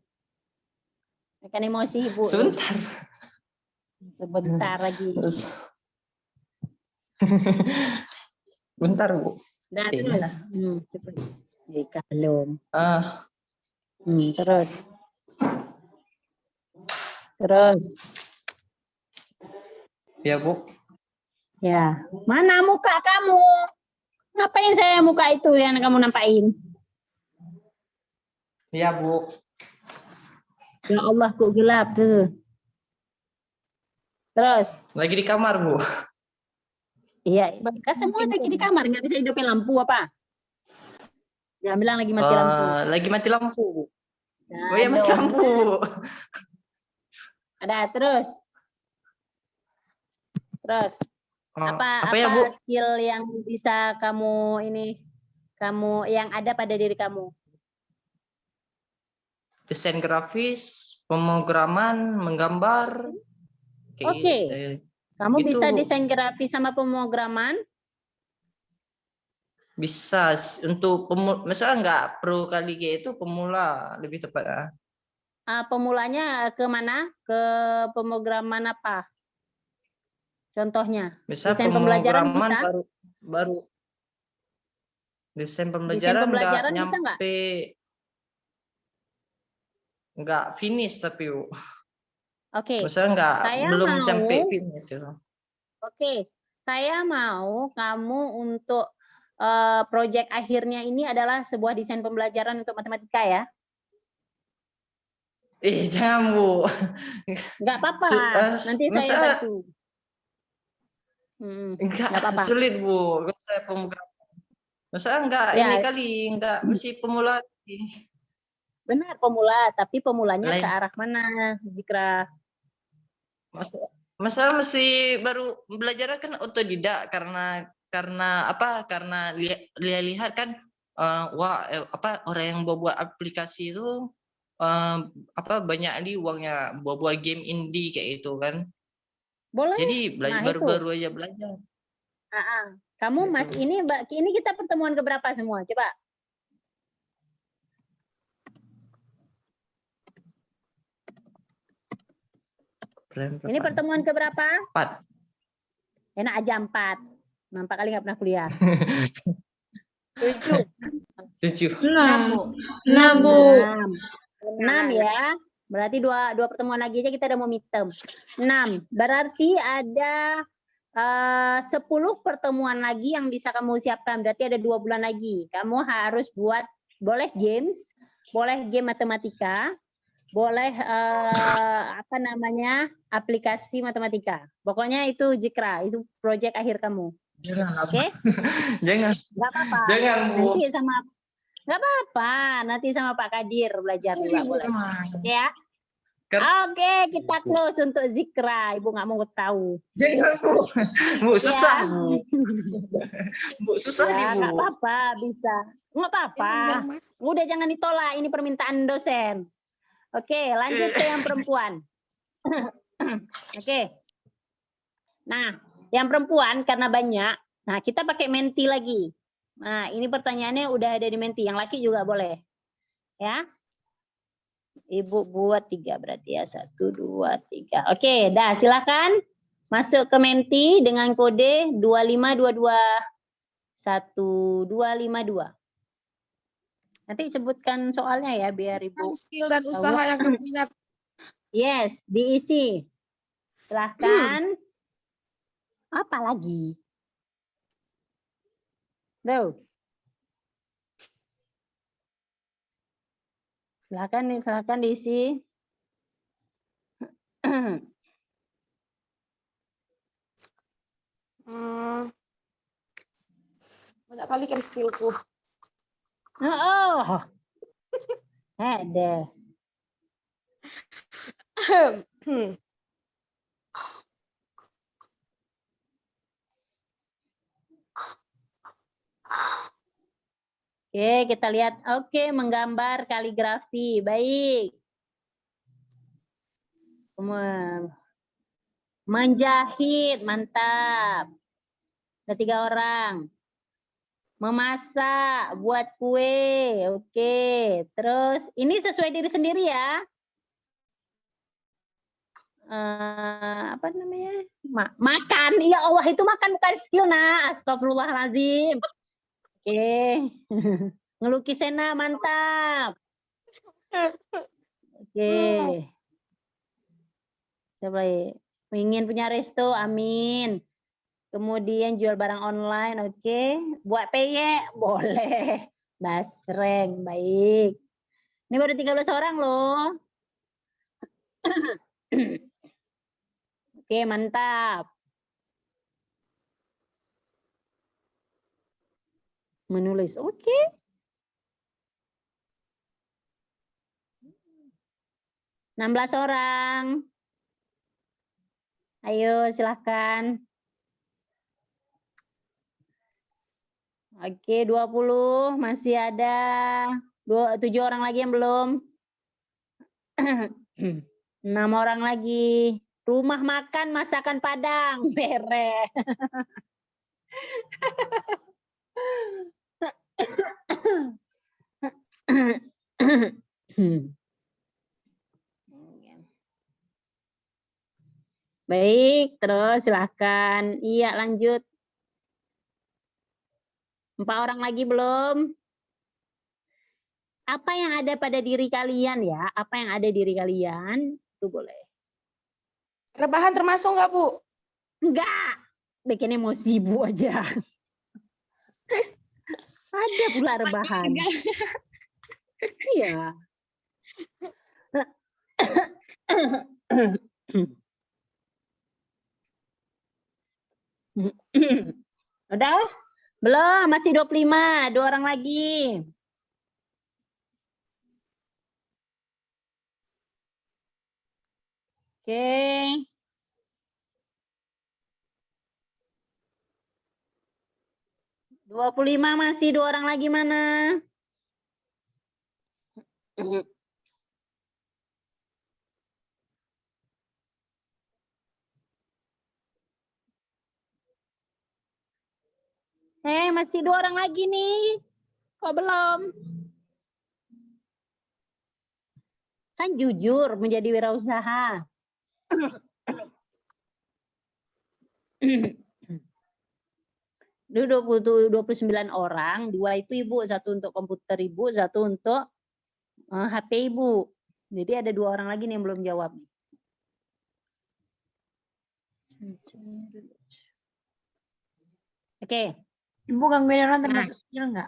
Kan emosi Ibu. Sebentar lagi. Terus. Bentar, Bu. Nah, terus. Cepat. Kalem. Terus. Ya, Bu. Ya. Mana muka kamu? Ngapain saya muka itu yang kamu nampain? Iya, Bu. Ya Allah, kok gelap tuh. Terus. Lagi di kamar, Bu. Iya, kan semua lagi di kamar, nggak bisa hidupin lampu apa? Jangan bilang lagi mati lampu. Lagi mati lampu, Bu. Nah, Oh ya, mati lampu. Ada, terus. Apa ya, Bu? skill yang bisa kamu yang ada pada diri kamu? desain grafis, pemrograman, menggambar. Kayak Oke. Kamu gitu, bisa Bu. desain grafis sama pemrograman? Bisa untuk misalnya nggak perlu kali gitu, pemula lebih tepat. Pemulanya ke mana? Ke pemrograman apa? Contohnya, Misal desain pembelajaran pemrograman bisa? baru desain Desain pembelajaran nggak pembelajaran bisa nggak? nyampe, nggak finish tapi Bu. Oke, Misalnya nggak saya belum mau. sampai finish ya. Oke, saya mau kamu untuk proyek akhirnya ini adalah sebuah desain pembelajaran untuk matematika ya. Jangan Bu. Nggak apa-apa, nanti saya Masa bantu. nggak Nggak apa-apa. sulit Bu. Saya pemrograman. Masa nggak Ya. ini kali, nggak mesti pemula. Benar pemula, tapi pemulanya ke Lain. arah mana, Zikra? Masa mesti baru belajar kan otodidak karena apa? Karena lihat kan apa orang yang buat aplikasi itu apa banyak di uangnya buat game indie kayak itu kan. Boleh. Jadi Nah, baru-baru aja belajar. Kamu Gitu. Mas ini kita pertemuan keberapa semua? Coba. Ini pertemuan keberapa? 4. Enak aja 4. 4 kali nggak pernah kuliah. 7. 6, Bu. 6 ya. Berarti dua pertemuan lagi aja kita udah mau midterm. 6. Berarti ada 10 pertemuan lagi yang bisa kamu siapkan. Berarti ada 2 bulan lagi. Kamu harus buat, boleh games, boleh game matematika, boleh apa namanya, aplikasi matematika. Pokoknya itu Zikra, itu proyek akhir kamu. Jangan. Oke? Jangan. Nggak apa-apa. Jangan Bu. Nanti sama, nggak apa-apa. Nanti sama Pak Kadir belajar juga boleh. Oke ya? Oke, kita close untuk Zikra. Ibu nggak mau tahu. Jangan Bu. Bu susah Ya. Bu. Bu susah nih Ya, Bu. nggak apa-apa, bisa. Nggak apa-apa. Udah jangan ditolak, ini permintaan dosen. Oke, lanjut ke yang perempuan. Oke. Nah, yang perempuan karena banyak, nah kita pakai menti lagi. Nah, ini pertanyaannya udah ada di menti, yang laki juga boleh. Ya. Ibu buat 3 berarti ya. 1, 2, 3. Oke, dah silakan masuk ke menti dengan kode 2522 1252. Nanti sebutkan soalnya ya biar Ibu. Skill dan usaha yang kamu minat. Yes, diisi. Silahkan. Apa lagi? Tuh. Silahkan diisi. Banyak kali kan skillku. Oh. Ada. Oke, kita lihat. Oke, menggambar kaligrafi. Baik. Menjahit, mantap. Ada 3 orang. Memasak, buat kue. Oke, terus ini sesuai diri sendiri ya. Apa namanya? Makan. Ya Allah, itu makan bukan skill, nah. Astagfirullahaladzim. Oke. Ngelukis Sena, mantap. Oke. Coba ingin punya resto, amin. Kemudian jual barang online, oke. Buat PY, boleh. Basreng, baik. Ini baru 13 orang loh. Oke, mantap. Menulis, oke. Okay. 16 orang. Ayo, silahkan. Oke, 20. Masih ada 7 orang lagi yang belum. 6 orang lagi. Rumah makan masakan Padang. Beres. Baik, terus silakan. Iya, lanjut. 4 orang lagi belum? Apa yang ada pada diri kalian ya? Apa yang ada di diri kalian? Itu boleh. Rebahan termasuk nggak, Bu? Enggak. Bikin emosi Bu aja. Ada pula rebahan. Iya. Udah? Belum, masih 25. 2 orang lagi. Oke. Dua 25 masih 2 orang lagi mana? Masih 2 orang lagi nih. Kok belum? Kan jujur menjadi wirausaha. Dulu 29 orang, 2 itu Ibu, 1 untuk komputer Ibu, 1 untuk HP Ibu. Jadi ada 2 orang lagi nih yang belum jawab. Oke. Ibu gangguin orang termasuk skill nggak?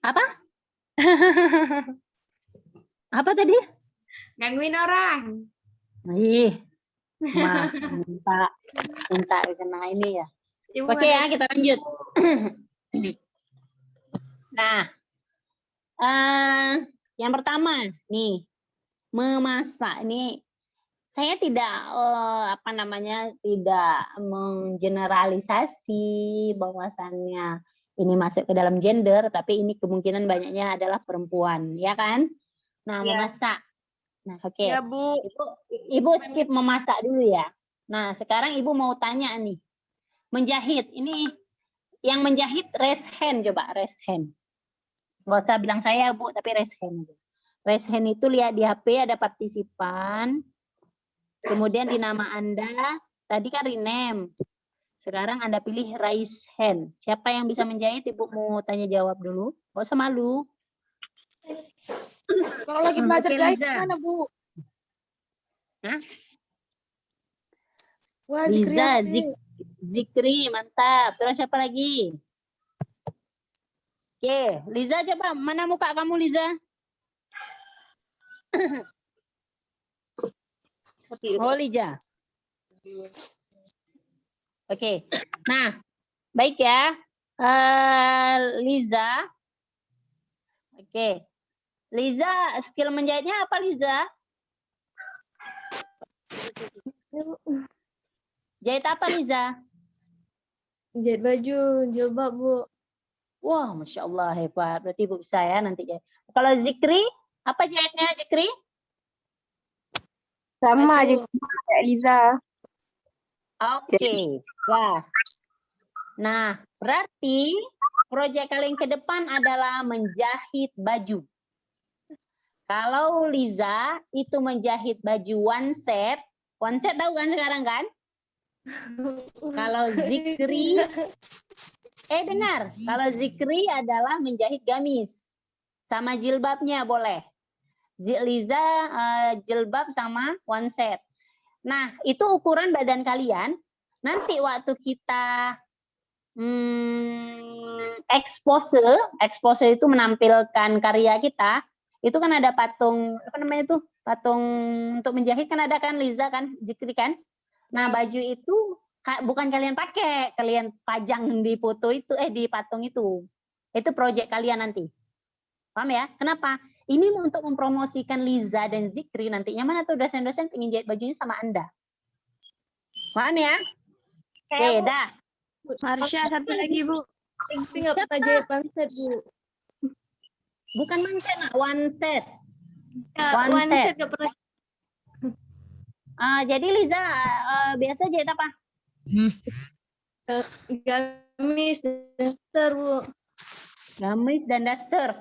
Apa? Apa tadi? Gangguin orang. Ih, minta kena ini ya. Ibu Oke ya, kita lanjut. Nah, yang pertama nih, memasak. Ini saya tidak tidak menggeneralisasi bahwasannya ini masuk ke dalam gender, tapi ini kemungkinan banyaknya adalah perempuan, ya kan? Nah, memasak. Nah, oke. Ya, Bu. Ibu skip memasak dulu ya. Nah, sekarang Ibu mau tanya nih. Menjahit. Ini yang menjahit raise hand, coba raise hand. Nggak usah bilang saya, Bu, tapi raise hand. Raise hand itu lihat di HP ada partisipan. Kemudian di nama Anda, tadi kan rename. Sekarang Anda pilih raise hand. Siapa yang bisa menjahit, Ibu mau tanya jawab dulu. Nggak usah malu. Kalau lagi belajar Oke, jahit Liza. gimana, Bu? Hah? Wah, Liza, Zikri. Zikri, mantap. Terus siapa lagi? Oke, Liza coba. Mana muka kamu, Liza? Oh, Liza. Oke. Nah, baik ya. Liza. Oke. Liza, skill menjahitnya apa, Liza? Jahit apa, Liza? Jahit baju, jilbab, Bu. Wah, Masya Allah, hebat. Berarti Ibu bisa ya nanti jahit. Kalau Zikri, apa jahitnya, Zikri? Sama aja kayak Liza. Oke. Ya. Nah, berarti proyek kalian ke depan adalah menjahit baju. Kalau Liza itu menjahit baju one set tahu kan sekarang kan? Kalau Zikri, benar. Kalau Zikri adalah menjahit gamis sama jilbabnya boleh. Liza jilbab sama one set. Nah, itu ukuran badan kalian. Nanti waktu kita expose itu menampilkan karya kita, itu kan ada patung, apa namanya itu? Patung untuk menjahit kan ada kan, Liza kan, Zikri kan? Nah, baju itu bukan kalian pakai, kalian pajang di foto itu, di patung itu. Itu proyek kalian nanti. Paham ya? Kenapa? Ini untuk mempromosikan Liza dan Zikri nantinya mana tuh dosen-dosen pengen jahit bajunya sama Anda. Paham ya? Oke, dah. Marsha, satu lagi, Bu. Tapi nggak pernah jahit pangset, Bu. Bukan mindset, one set. One set. gak pernah. Jadi Liza biasa jahit apa? Gamis, daster, Bu. Gamis dan daster.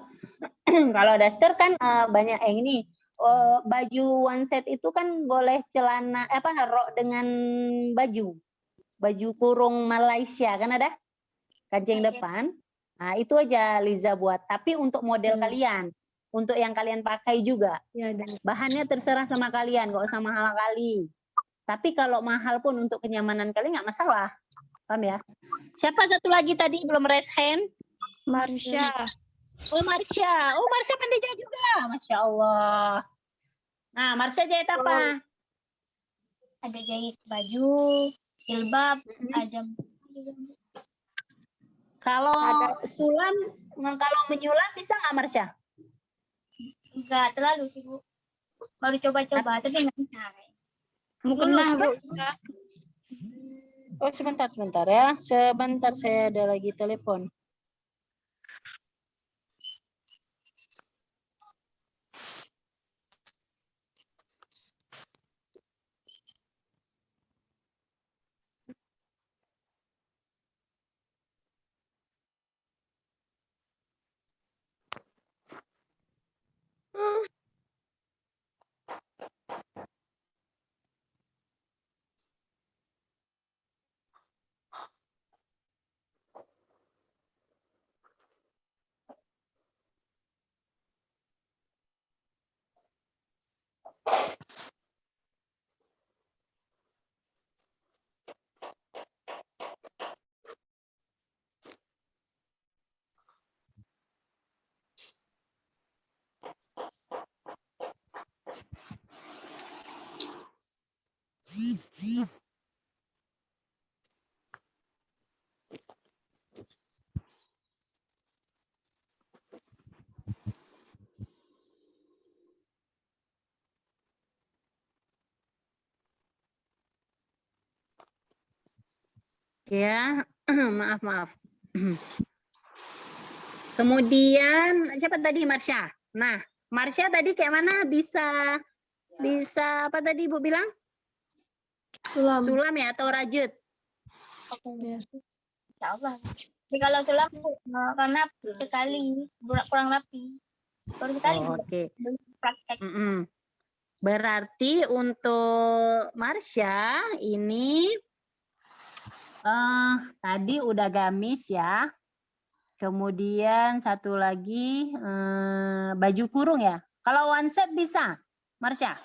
Kalau daster kan banyak ini. Baju one set itu kan boleh celana rok dengan baju kurung Malaysia kan ada kancing depan. Nah itu aja Liza buat. Tapi untuk model kalian, untuk yang kalian pakai juga. Ya, dan Bahannya terserah sama kalian, nggak usah mahal kali. Tapi kalau mahal pun untuk kenyamanan kalian nggak masalah, paham ya? Siapa satu lagi tadi belum raise hand? Marsha. Oh Marsha, pandai jahit juga, masya Allah. Nah Marsha jahit apa? Ada jahit baju, jilbab, ada Kalau Cadar. sulam, kalau menyulam bisa nggak Marsha? enggak terlalu sih, Bu. Baru coba-coba tapi nggak bisa. Mukena, Bu. Oh sebentar ya, sebentar saya ada lagi telepon. Ya, maaf. Kemudian siapa tadi Marsha? Nah, Marsha tadi kayak mana bisa apa tadi Ibu bilang? Sulam. Sulam ya atau rajut? Insya Allah. Tapi kalau sulam, Bu, karena sekali kurang rapi. Baru sekali. Oh, oke. Praktek. Berarti untuk Marsha ini tadi udah gamis ya. Kemudian satu lagi baju kurung ya. Kalau one set bisa, Marsha?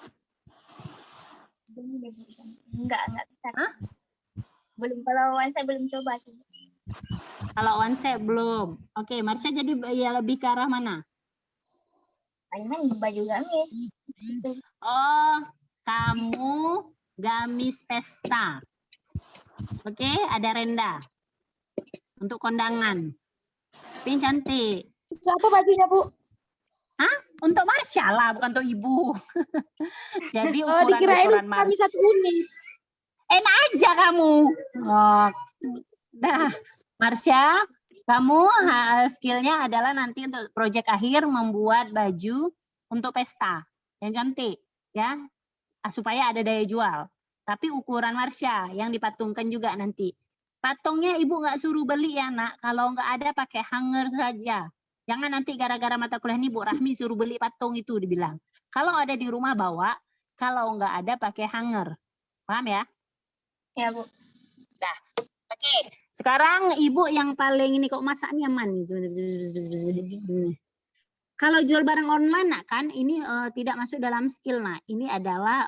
Enggak bisa. Hah? Belum, kalau saya belum coba sih. Kalau one set belum. Oke, Marsha jadi ya lebih ke arah mana? Palingan baju gamis. Oh, kamu gamis pesta. Oke, ada renda. Untuk kondangan. Tapi yang cantik. Siapa bajunya, Bu? Hah? Untuk Marsha lah, bukan untuk ibu. Jadi Dikirain ukuran kami satu unit. Enak aja kamu. Oh. Nah, Marsha, kamu skillnya adalah nanti untuk proyek akhir membuat baju untuk pesta yang cantik, ya, supaya ada daya jual. Tapi ukuran Marsha yang dipatungkan juga nanti. Patungnya ibu nggak suruh beli ya nak. Kalau nggak ada pakai hanger saja. Jangan nanti gara-gara mata kuliah ini Bu Rahmi suruh beli patung itu dibilang. Kalau ada di rumah bawa, kalau nggak ada pakai hanger. Paham ya? Ya, Bu. Dah. Oke. Sekarang ibu yang paling ini kok masaknya aman. Kalau jual barang online nak kan ini tidak masuk dalam skill nak. Ini adalah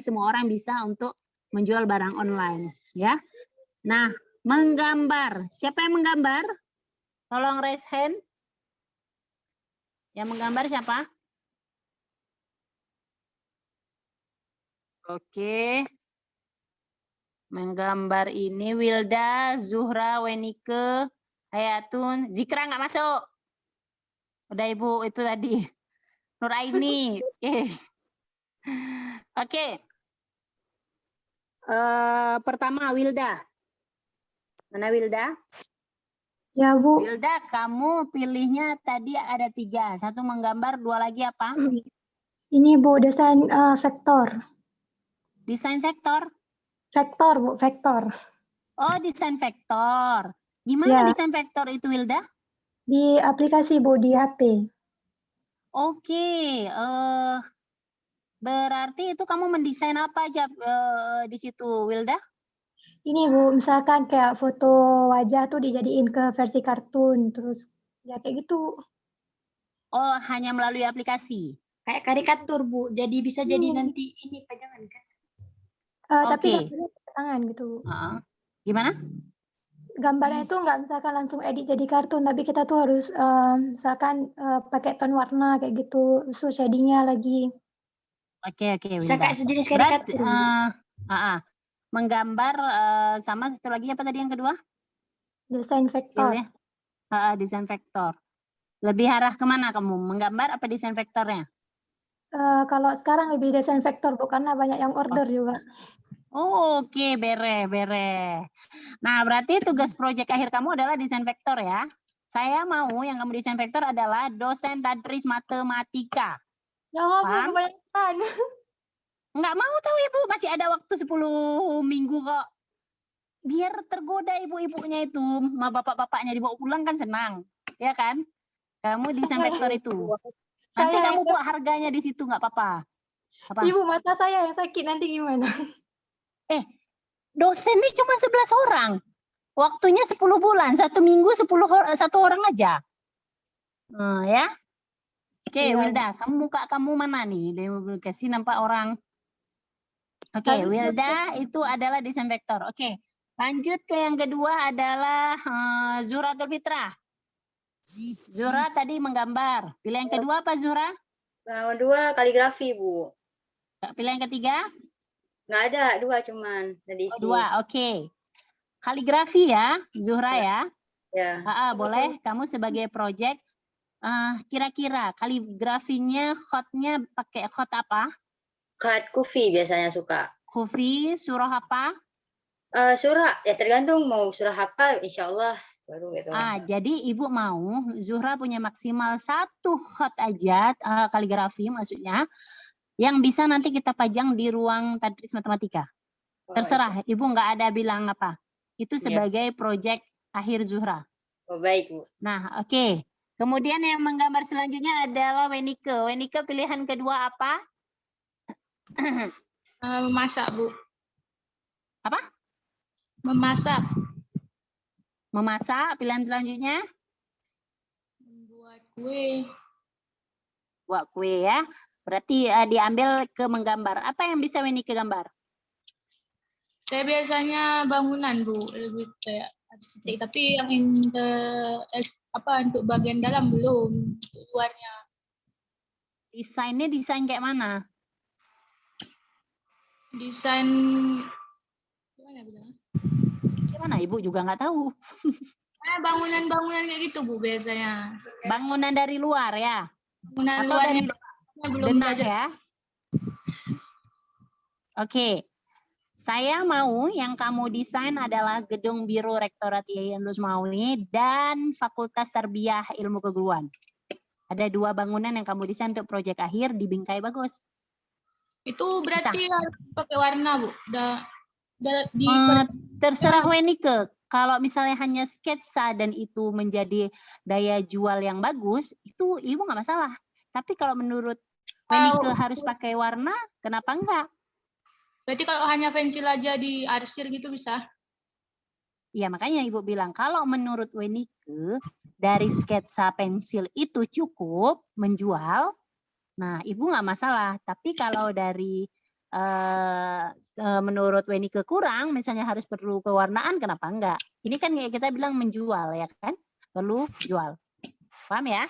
semua orang bisa untuk menjual barang online ya. Nah, menggambar. Siapa yang menggambar? Tolong raise hand. Yang menggambar siapa? Oke. Menggambar ini Wilda, Zuhra, Wenike, Hayatun, Zikra nggak masuk. Udah Ibu itu tadi. Nuraini. Oke. Oke. Pertama Wilda. Mana Wilda? Ya, Bu. Wilda, kamu pilihnya tadi ada 3. 1 menggambar, 2 lagi apa? Ini Bu, desain vektor. Desain sektor. Vektor Bu, vektor. Oh, desain vektor. Gimana Ya. desain vektor itu, Wilda? Di aplikasi Bu, di HP. Oke, berarti itu kamu mendesain apa aja di situ, Wilda? Ini Bu, misalkan kayak foto wajah tuh dijadiin ke versi kartun, terus ya kayak gitu. Oh, hanya melalui aplikasi. Kayak karikatur, Bu. Jadi bisa jadi nanti ini pajangan kan? Tapi Oke. gambarnya pakai tangan gitu. Heeh. Gimana? Gambarnya itu nggak misalkan langsung edit jadi kartun, tapi kita tuh harus misalkan pakai tone warna kayak gitu, so shadingnya lagi. Oke, Bisa Wilda. kayak sejenis Berarti, karikatur, Bu. menggambar sama satu lagi apa tadi yang kedua? Desain vektor. Skillnya? Desain vektor. Lebih arah kemana kamu? Menggambar apa desain vektornya? Kalau sekarang lebih desain vektor Bu, karena banyak yang order juga. Oh, oke, bere. Nah, berarti tugas proyek akhir kamu adalah desain vektor ya. Saya mau yang kamu desain vektor adalah dosen tadris matematika. Ya Allah Bu, Paham? kebanyakan. Nggak mau tahu Ibu, masih ada waktu 10 minggu kok. Biar tergoda ibu-ibunya itu, sama bapak-bapaknya dibawa pulang kan senang. Ya kan? Kamu desain vektor itu. Nanti Saya kamu buat harganya di situ nggak apa-apa. Apa? Ibu, mata saya yang sakit nanti gimana? Dosen ini cuma 11 orang. Waktunya 10 bulan, 1 minggu 1 orang aja. Ya. Oke, Iya. Wilda, muka kamu mana nih? Kasih nampak orang. Oke, Tadi Wilda itu adalah desain vektor. Oke, lanjut ke yang kedua adalah Zuratul Fitrah. Zura tadi menggambar. Pilih yang kedua apa Zura? Yang kedua kaligrafi, Bu. Pilih yang ketiga? Nggak ada, dua cuman. Tadi Oh, dua, oke. Kaligrafi ya, Zuhra ya. Ya. Boleh, kamu sebagai project. Kira-kira kaligrafinya khotnya pakai khot apa? Khat kufi biasanya suka. Kufi, surah apa? Surah, ya tergantung mau surah apa, insya Allah. Baru gitu. Jadi ibu mau Zuhra punya maksimal 1 khot aja, kaligrafi maksudnya, yang bisa nanti kita pajang di ruang tadris matematika. Terserah, ibu nggak ada bilang apa. Itu sebagai project akhir Zuhra. Oh, baik, Bu. Nah, oke. Kemudian yang menggambar selanjutnya adalah Wenike. Wenike pilihan kedua apa? Memasak, Bu. Apa? Memasak. Memasak, pilihan selanjutnya? Membuat kue. Buat kue ya. Berarti diambil ke menggambar. Apa yang bisa Wenike gambar? Saya biasanya bangunan, Bu. Lebih kayak arsitek. Tapi yang untuk bagian dalam belum. Untuk luarnya. Desainnya desain kayak mana? Desain gimana bilang? Gimana? Ibu juga nggak tahu. Bangunan-bangunan kayak gitu, Bu, biasanya. Bangunan dari luar ya? Bangunan Atau luarnya dari belum denah belajar. ya? Oke. Saya mau yang kamu desain adalah Gedung Biro Rektorat IAIN Lusmawi dan Fakultas Tarbiyah Ilmu Keguruan. Ada 2 bangunan yang kamu desain untuk proyek akhir di Bingkai Bagus. Itu berarti harus pakai warna, Bu. Terserah Wenike. Kalau misalnya hanya sketsa dan itu menjadi daya jual yang bagus, itu ibu nggak masalah. Tapi kalau menurut Wenike harus pakai warna, kenapa enggak? Berarti kalau hanya pensil aja di arsir gitu bisa? Ya makanya ibu bilang, kalau menurut Wenike, dari sketsa pensil itu cukup menjual, nah ibu nggak masalah. Tapi kalau dari menurut Wenike kurang, misalnya harus perlu pewarnaan, kenapa enggak? Ini kan kita bilang menjual ya kan? Perlu jual. Paham ya?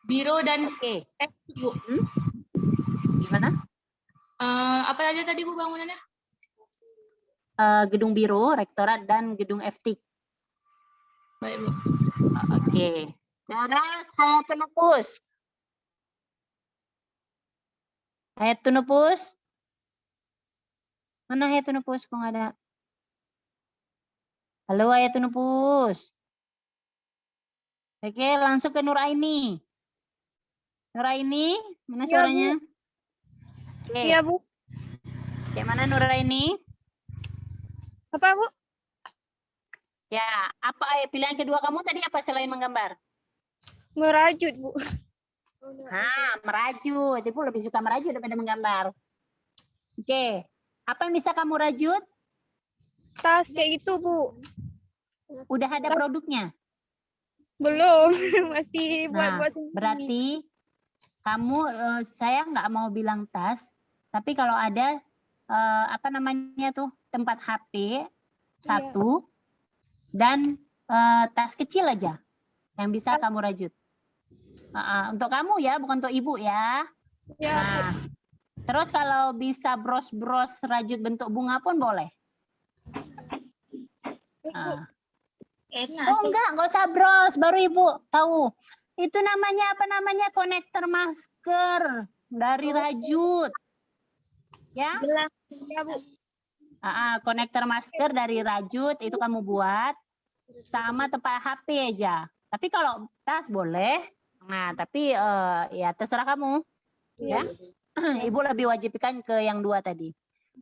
Biro dan Bu. Gimana? Apa aja tadi, Bu, bangunannya? Gedung Biro, Rektorat, dan Gedung FTIK. Baik, Bu. Oke. Terus Hayatul Nufus. Hayatul Nufus. Mana Hayatul Nufus? Kok nggak ada? Halo Hayatul Nufus. Oke, langsung ke Nuraini. Nuraini, mana suaranya? Oke. Iya, Bu. Gimana Nuraini? Apa, Bu? Ya, apa pilihan kedua kamu tadi apa selain menggambar? Merajut, Bu. Merajut. Ibu lebih suka merajut daripada menggambar. Oke. Apa yang bisa kamu rajut? Tas kayak gitu, Bu. Udah ada produknya? Belum. Masih Nah, buat-buat sendiri. berarti kamu, saya nggak mau bilang tas, tapi kalau ada apa namanya tuh tempat HP satu dan tas kecil aja yang bisa kamu rajut. Untuk kamu ya, bukan untuk ibu ya. Ya, Bu. Nah, terus kalau bisa bros-bros rajut bentuk bunga pun boleh. Nah. Enak. Oh enggak usah bros, baru ibu tahu. Itu namanya apa namanya konektor masker dari rajut. Ya? Jelas. Ya, Bu. Konektor masker dari rajut itu kamu buat sama tempat HP aja. Tapi kalau tas boleh. Nah, tapi ya terserah kamu. Ya. Ibu lebih wajibkan ke yang dua tadi.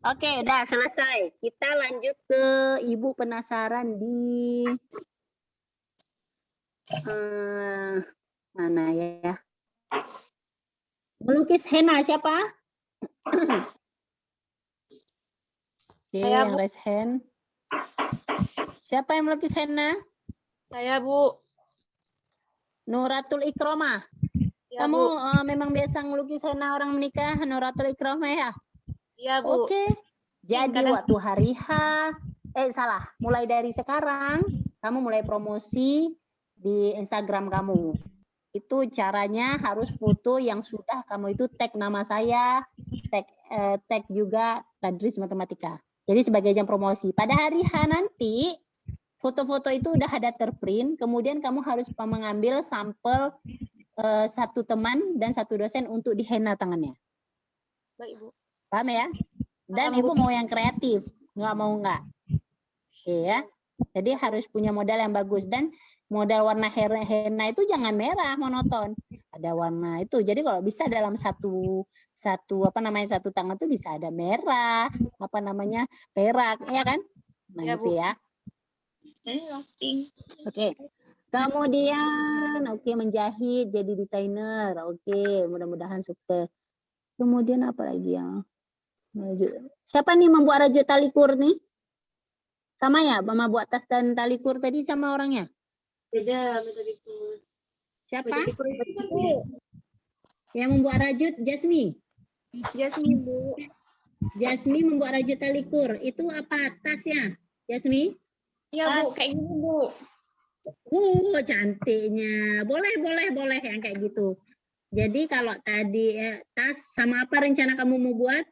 Oke, udah selesai. Kita lanjut ke ibu penasaran di mana ya? Melukis henna siapa? Oke, Saya, yang Bu. raise hand. Siapa yang melukis henna? Saya, Bu. Nuratul Ikromah. Ya, Kamu Bu. memang biasa ngelukis henna orang menikah, Nuratul Ikromah ya? Iya, Bu. Oke. Jadi Kadang- waktu hari H, mulai dari sekarang kamu mulai promosi di Instagram kamu. Itu caranya harus foto yang sudah kamu itu tag nama saya, tag juga Tadris Matematika. Jadi sebagai ajang promosi. Pada hari H nanti foto-foto itu udah ada terprint, kemudian kamu harus mengambil sampel satu teman dan satu dosen untuk dihenna tangannya. Baik, Bu. Paham ya? Dan Paham, ibu Bu. mau yang kreatif, nggak mau nggak. Oke ya. Jadi harus punya modal yang bagus dan modal warna henna itu jangan merah monoton. Ada warna itu. Jadi kalau bisa dalam satu tangan itu bisa ada merah, perak, ya kan? Nah, Ya, gitu Bu. ya. Oke. Kemudian menjahit jadi desainer. Oke, mudah-mudahan sukses. Kemudian apa lagi ya? Siapa nih membuat rajut tali kur nih? Sama ya, Mama buat tas dan tali kur tadi sama orangnya? Beda tali kur. Siapa? Yang membuat rajut Jasmi. Jasmine, Bu. Jasmi membuat rajut tali kur. Itu apa tasnya? Jasmi? Iya, Bu. Kayak gini, Bu. Cantiknya. Boleh yang kayak gitu. Jadi kalau tadi tas sama apa rencana kamu mau buat?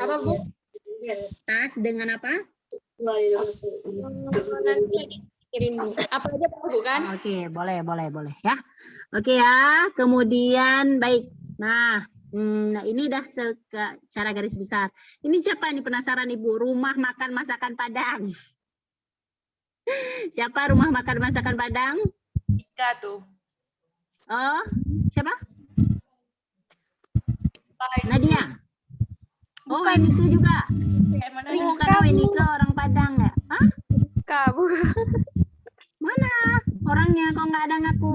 Apa, Bu? Tas dengan apa? Nanti kirim, Bu. Apa aja, Bu, kan? Oke, boleh ya. Oke ya, kemudian baik. Nah, ini dah secara garis besar. Ini siapa nih penasaran Ibu? Rumah makan masakan Padang. Siapa rumah makan masakan Padang? Ika tuh. Oh, siapa? Nadia. Oh, Enika juga. Oh, karena Enika orang Padang ya? Hah? Ika, Bu. Mana orangnya kok nggak ada ngaku?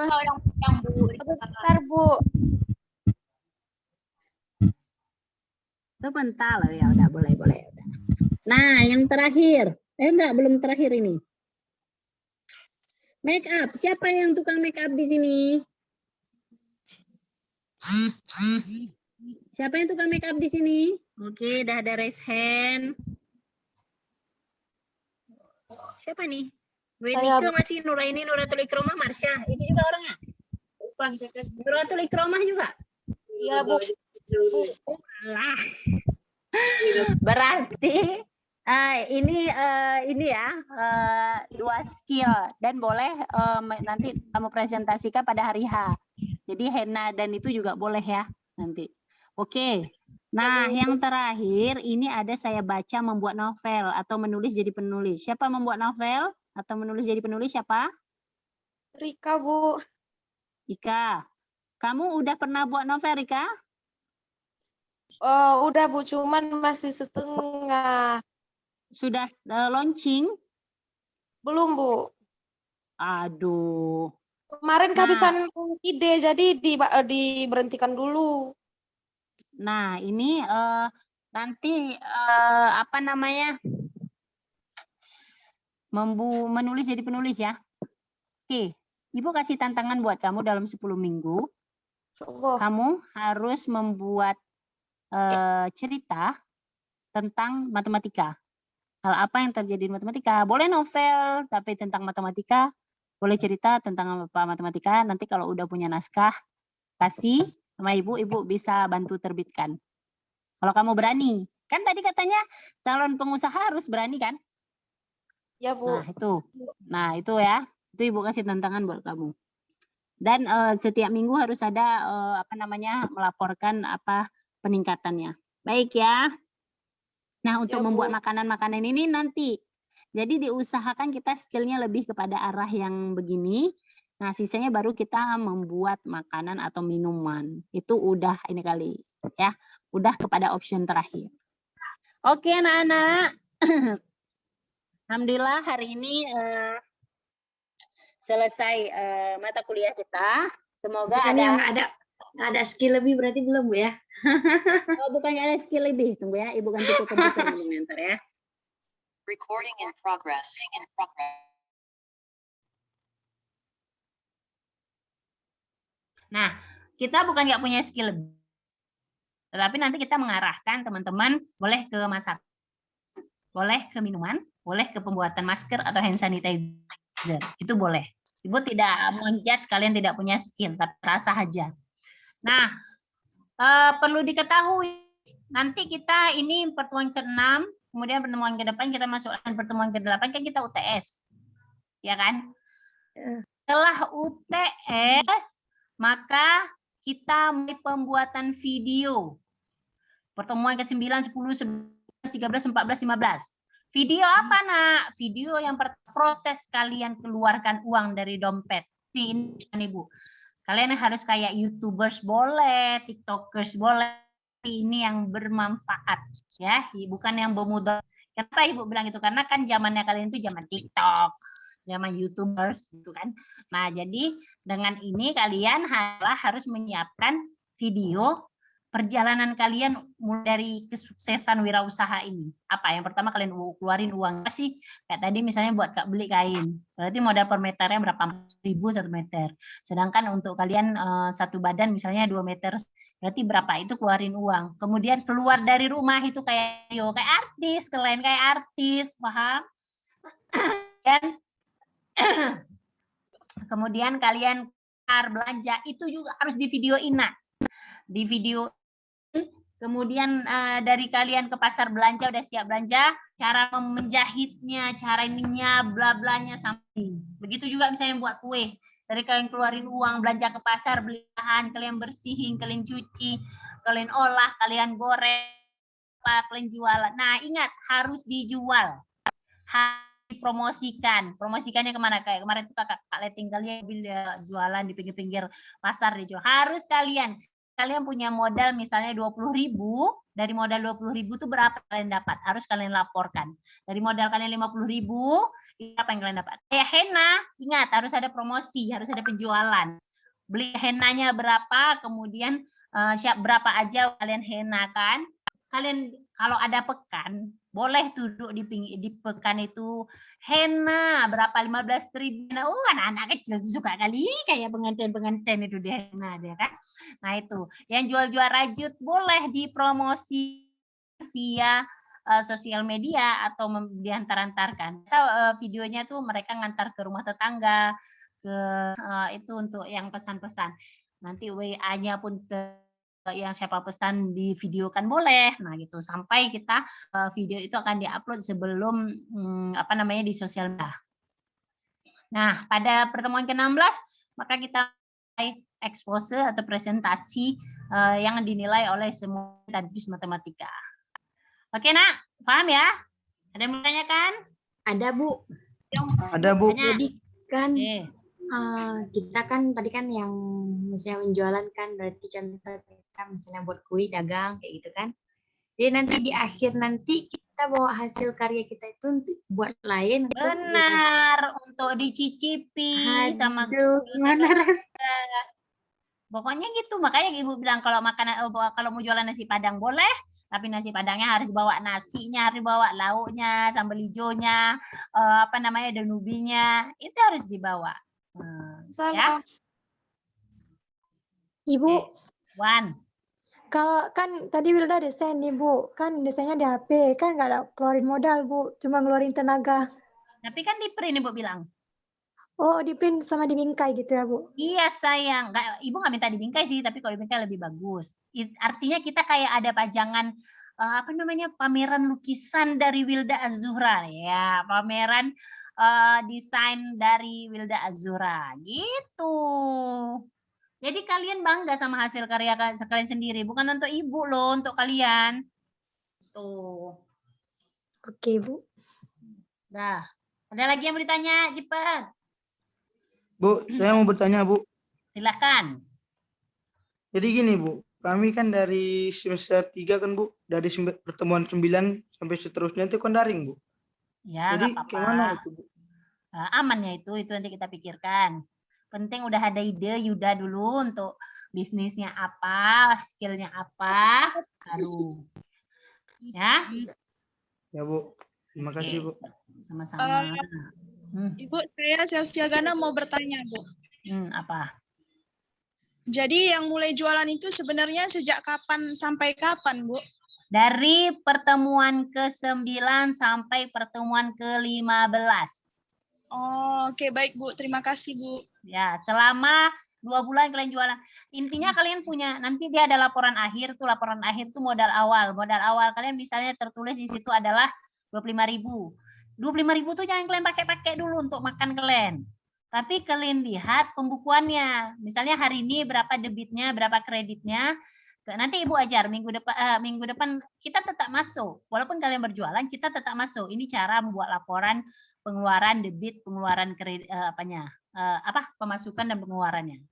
Yang Bu. Bentar, Bu. Sebentar loh ya, udah boleh. Nah, yang terakhir. Belum terakhir ini. Make up. Siapa yang tukang make up di sini? Siapa yang tukang make up di sini? Oke, udah ada raise hand. Siapa nih? Wenika masih Nuraini, Nuratul Ikromah, Marsha. Itu juga orangnya? Nuratul Ikromah juga? Iya, Bu. Lah. Berarti ini ya dua skill dan boleh nanti kamu presentasikan pada hari H. Jadi henna dan itu juga boleh ya nanti. Oke. Nah, yang terakhir ini ada saya baca membuat novel atau menulis jadi penulis. Siapa membuat novel atau menulis jadi penulis siapa? Rika, Bu. Ika. Kamu udah pernah buat novel, Rika? Udah Bu, cuman masih setengah. Sudah launching? Belum Bu. Aduh. Kemarin Nah. kehabisan ide, jadi diberhentikan dulu. Nah, ini nanti apa namanya? Menulis jadi penulis ya. Oke, Ibu kasih tantangan buat kamu dalam 10 minggu. Allah. Kamu harus membuat cerita tentang matematika. Hal apa yang terjadi di matematika? Boleh novel, tapi tentang matematika. Boleh cerita tentang apa matematika. Nanti kalau udah punya naskah, kasih sama Ibu, Ibu bisa bantu terbitkan. Kalau kamu berani. Kan tadi katanya calon pengusaha harus berani kan? Ya Bu. Nah itu ya. Itu Ibu kasih tantangan buat kamu. Dan setiap minggu harus ada melaporkan apa peningkatannya. Baik ya. Nah, untuk membuat makanan-makanan ini nanti. Jadi diusahakan kita skillnya lebih kepada arah yang begini. Nah, sisanya baru kita membuat makanan atau minuman. Itu udah ini kali ya. Udah kepada option terakhir. Oke, anak-anak. Alhamdulillah hari ini selesai mata kuliah kita. Semoga nggak ada skill lebih berarti belum Bu ya? Oh, bukannya ada skill lebih. Tunggu ya, Ibu ganti ke komputer bentar ya. Recording in progress. Nah, kita bukan nggak punya skill lebih. Tetapi nanti kita mengarahkan teman-teman boleh ke masak, boleh ke minuman, boleh ke pembuatan masker atau hand sanitizer. Itu boleh. Ibu tidak menjudge kalian tidak punya skill, tapi rasa aja. Nah, perlu diketahui nanti kita ini pertemuan ke-6, kemudian pertemuan ke-8 kita masukkan pertemuan ke-8 kan kita UTS. Ya kan? Setelah UTS maka kita mulai pembuatan video. Pertemuan ke-9, 10, 11, 13, 14, 15. Video apa, Nak? Video yang proses kalian keluarkan uang dari dompet. Ini Ibu. Kalian harus kayak YouTubers boleh, TikTokers boleh. Ini yang bermanfaat ya, bukan yang bermudarat. Kenapa Ibu bilang itu? Karena kan zamannya kalian itu zaman TikTok, zaman YouTubers gitu kan. Nah, jadi dengan ini kalian harus menyiapkan video perjalanan kalian mulai dari kesuksesan wirausaha ini. Apa yang pertama kalian keluarin uang apa sih? Kayak tadi misalnya buat beli kain. Berarti modal per meternya berapa ribu 1 meter. Sedangkan untuk kalian satu badan misalnya 2 meter. Berarti berapa? Itu keluarin uang. Kemudian keluar dari rumah itu kayak artis, kalian kayak artis, paham? Dan kemudian kalian belanja itu juga harus di videoin, Nak. Di video kemudian dari kalian ke pasar belanja udah siap belanja, cara menjahitnya, cara ininya, bla blanya sampai. Begitu juga misalnya buat kue. Dari kalian keluarin uang belanja ke pasar, beli bahan, kalian bersihin, kalian cuci, kalian olah, kalian goreng, kalian jualan. Nah, ingat harus dijual. Harus dipromosikan. Promosikannya kemana? Kayak kemarin itu Kak Leting kalian jualan di pinggir-pinggir pasar dijual. Harus kalian punya modal misalnya 20.000, dari modal 20.000 itu berapa kalian dapat? Harus kalian laporkan. Dari modal kalian 50.000, apa yang kalian dapat? Kayak henna, ingat harus ada promosi, harus ada penjualan. Beli hennanya berapa, kemudian siap berapa aja kalian henna kan? Kalian kalau ada pekan, boleh duduk di pekan itu henna berapa 15.000. Nah, anak-anak kecil suka kali kayak pengantin itu di henna dia kan. Nah, itu yang jual-jual rajut boleh dipromosi via sosial media atau diantar-antarkan. Videonya tuh mereka ngantar ke rumah tetangga, ke itu untuk yang pesan-pesan. Nanti WA-nya pun yang siapa pesan di video kan boleh. Nah, gitu sampai kita video itu akan diupload sebelum di sosial media. Nah, pada pertemuan ke-16 maka kita expose atau presentasi yang dinilai oleh semua tadris matematika. Oke, Nak? Paham ya? Ada yang mau tanyakan? Ada, Bu. Ada, Bu. Jadi kan kita kan tadi kan yang misalnya menjualan kan berarti contoh kita misalnya buat kue dagang kayak gitu kan. Jadi nanti di akhir nanti kita bawa hasil karya kita itu untuk buat lain untuk Benar, untuk dicicipi sama Aduh, gimana keluarga. Pokoknya gitu, makanya ibu bilang kalau kalau mau jualan nasi padang boleh, tapi nasi padangnya harus bawa nasinya, harus bawa lauknya, sambal hijaunya, apa namanya, danubinya, itu harus dibawa. Ya, Ibu, Wan. kalau kan tadi Wilda desain nih Bu, kan desainnya di HP, kan nggak ada keluarin modal Bu, cuma ngeluarin tenaga. Tapi kan di print ibu bilang. Oh, di print sama dibingkai gitu ya Bu? Iya sayang, ibu nggak minta dibingkai sih, tapi kalau dibingkai lebih bagus. Artinya kita kayak ada pajangan apa namanya, pameran lukisan dari Wilda Az-Zuhra ya, pameran desain dari Wilda Az-Zuhra gitu. Jadi kalian bangga sama hasil karya kalian sendiri, bukan untuk ibu loh, untuk kalian. Tuh. Oke Bu. Dah, ada lagi yang mau ditanya, cepat. Bu, saya mau bertanya, Bu. Silakan. Jadi gini, Bu. Kami kan dari semester 3 kan, Bu. Dari pertemuan 9 sampai seterusnya itu kan daring, Bu. Ya, Jadi nggak apa-apa. gimana itu, Bu? Aman ya itu nanti kita pikirkan. Penting udah ada ide Yuda dulu untuk bisnisnya apa, skillnya apa. Aduh. Ya. Ya, Bu. Terima kasih, Bu. Sama-sama. Ibu, saya Selvia Gana mau bertanya, Bu. Apa? Jadi yang mulai jualan itu sebenarnya sejak kapan sampai kapan, Bu? Dari pertemuan ke-9 sampai pertemuan ke-15. Oh, oke, baik, Bu. Terima kasih, Bu. Ya, selama 2 bulan kalian jualan. Intinya kalian punya, nanti dia ada laporan akhir tuh, laporan akhir tuh modal awal. Modal awal kalian misalnya tertulis di situ adalah 25.000. 25.000 tuh jangan kalian pakai dulu untuk makan kalian. Tapi kalian lihat pembukuannya. Misalnya hari ini berapa debitnya, berapa kreditnya. Nanti Ibu ajar minggu depan kita tetap masuk. Walaupun kalian berjualan, kita tetap masuk. Ini cara membuat laporan pengeluaran debit, pengeluaran kredit pemasukan dan pengeluarannya.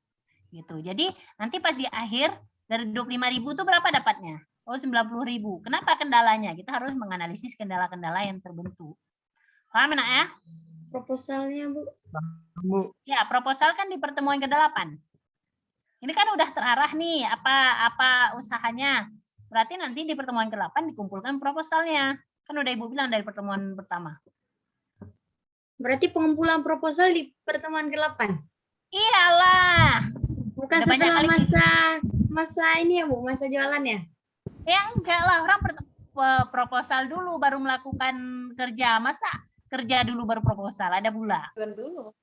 Gitu. Jadi nanti pas di akhir dari 25.000 itu berapa dapatnya? Oh, 90.000. Kenapa kendalanya? Kita harus menganalisis kendala-kendala yang terbentuk. Paham nak ya? Proposalnya, Bu. Bu. Ya, proposal kan di pertemuan ke-8. Ini kan udah terarah nih apa usahanya. Berarti nanti di pertemuan ke-8 dikumpulkan proposalnya. Kan udah Ibu bilang dari pertemuan pertama. Berarti pengumpulan proposal di pertemuan ke-8? Iyalah. Bukan Udah banyak setelah kali masa ini ya, Bu, masa jualan ya? Ya enggak lah, orang proposal dulu baru melakukan kerja. Masa kerja dulu baru proposal? Ada pula. Dulu.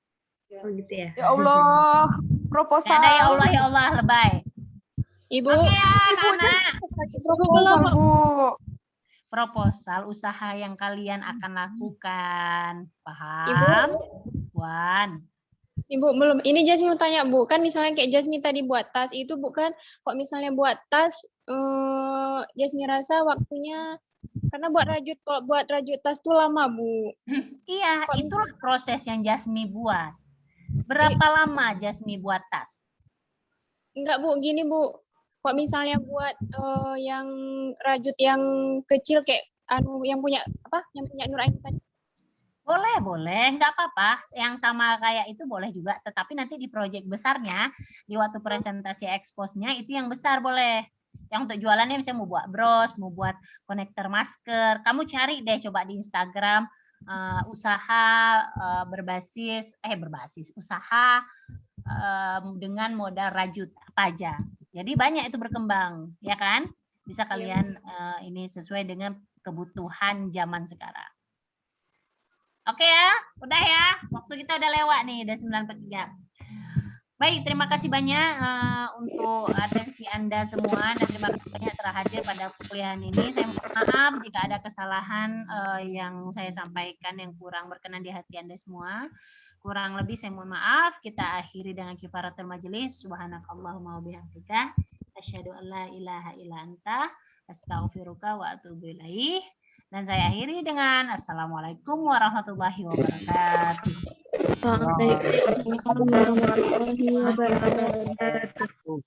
Oh gitu ya. Ya Allah, proposal. Ada ya Allah, lebay. Ibu. Oke ya, anak-anak. Proposal, Bu. Proposal usaha yang kalian akan lakukan. Paham? Ibu. Wan. Ibu, belum. Ini Jasmine mau tanya, Bu. Kan misalnya kayak Jasmine tadi buat tas, itu bukan kok misalnya buat tas, Jasmine rasa waktunya, karena kalau buat rajut tas tuh lama, Bu. Iya, itulah proses yang Jasmine buat. Berapa lama Jasmine buat tas? Enggak, Bu. Gini, Bu. Kok misalnya buat yang rajut yang kecil kayak yang punya Nur Aini tadi. Boleh, nggak apa-apa. Yang sama kayak itu boleh juga, tetapi nanti di proyek besarnya, di waktu presentasi eksposnya itu yang besar boleh. Yang untuk jualannya misalnya mau buat bros, mau buat konektor masker, kamu cari deh coba di Instagram usaha berbasis usaha dengan modal rajut apa aja. Jadi banyak itu berkembang, ya kan? Bisa kalian ini sesuai dengan kebutuhan zaman sekarang. Oke ya, udah ya. Waktu kita udah lewat nih, udah 9:43. Baik, terima kasih banyak untuk atensi Anda semua dan terima kasih banyak telah hadir pada kuliahan ini. Saya mohon maaf jika ada kesalahan yang saya sampaikan yang kurang berkenan di hati Anda semua. Kurang lebih saya mohon maaf. Kita akhiri dengan kifaratul majelis. Subhanakallahumma wa bihamdika asyhadu an la ilaha illa anta astaghfiruka wa atubu ilaih. Dan saya akhiri dengan Assalamualaikum warahmatullahi wabarakatuh. Waalaikumsalam warahmatullahi wabarakatuh.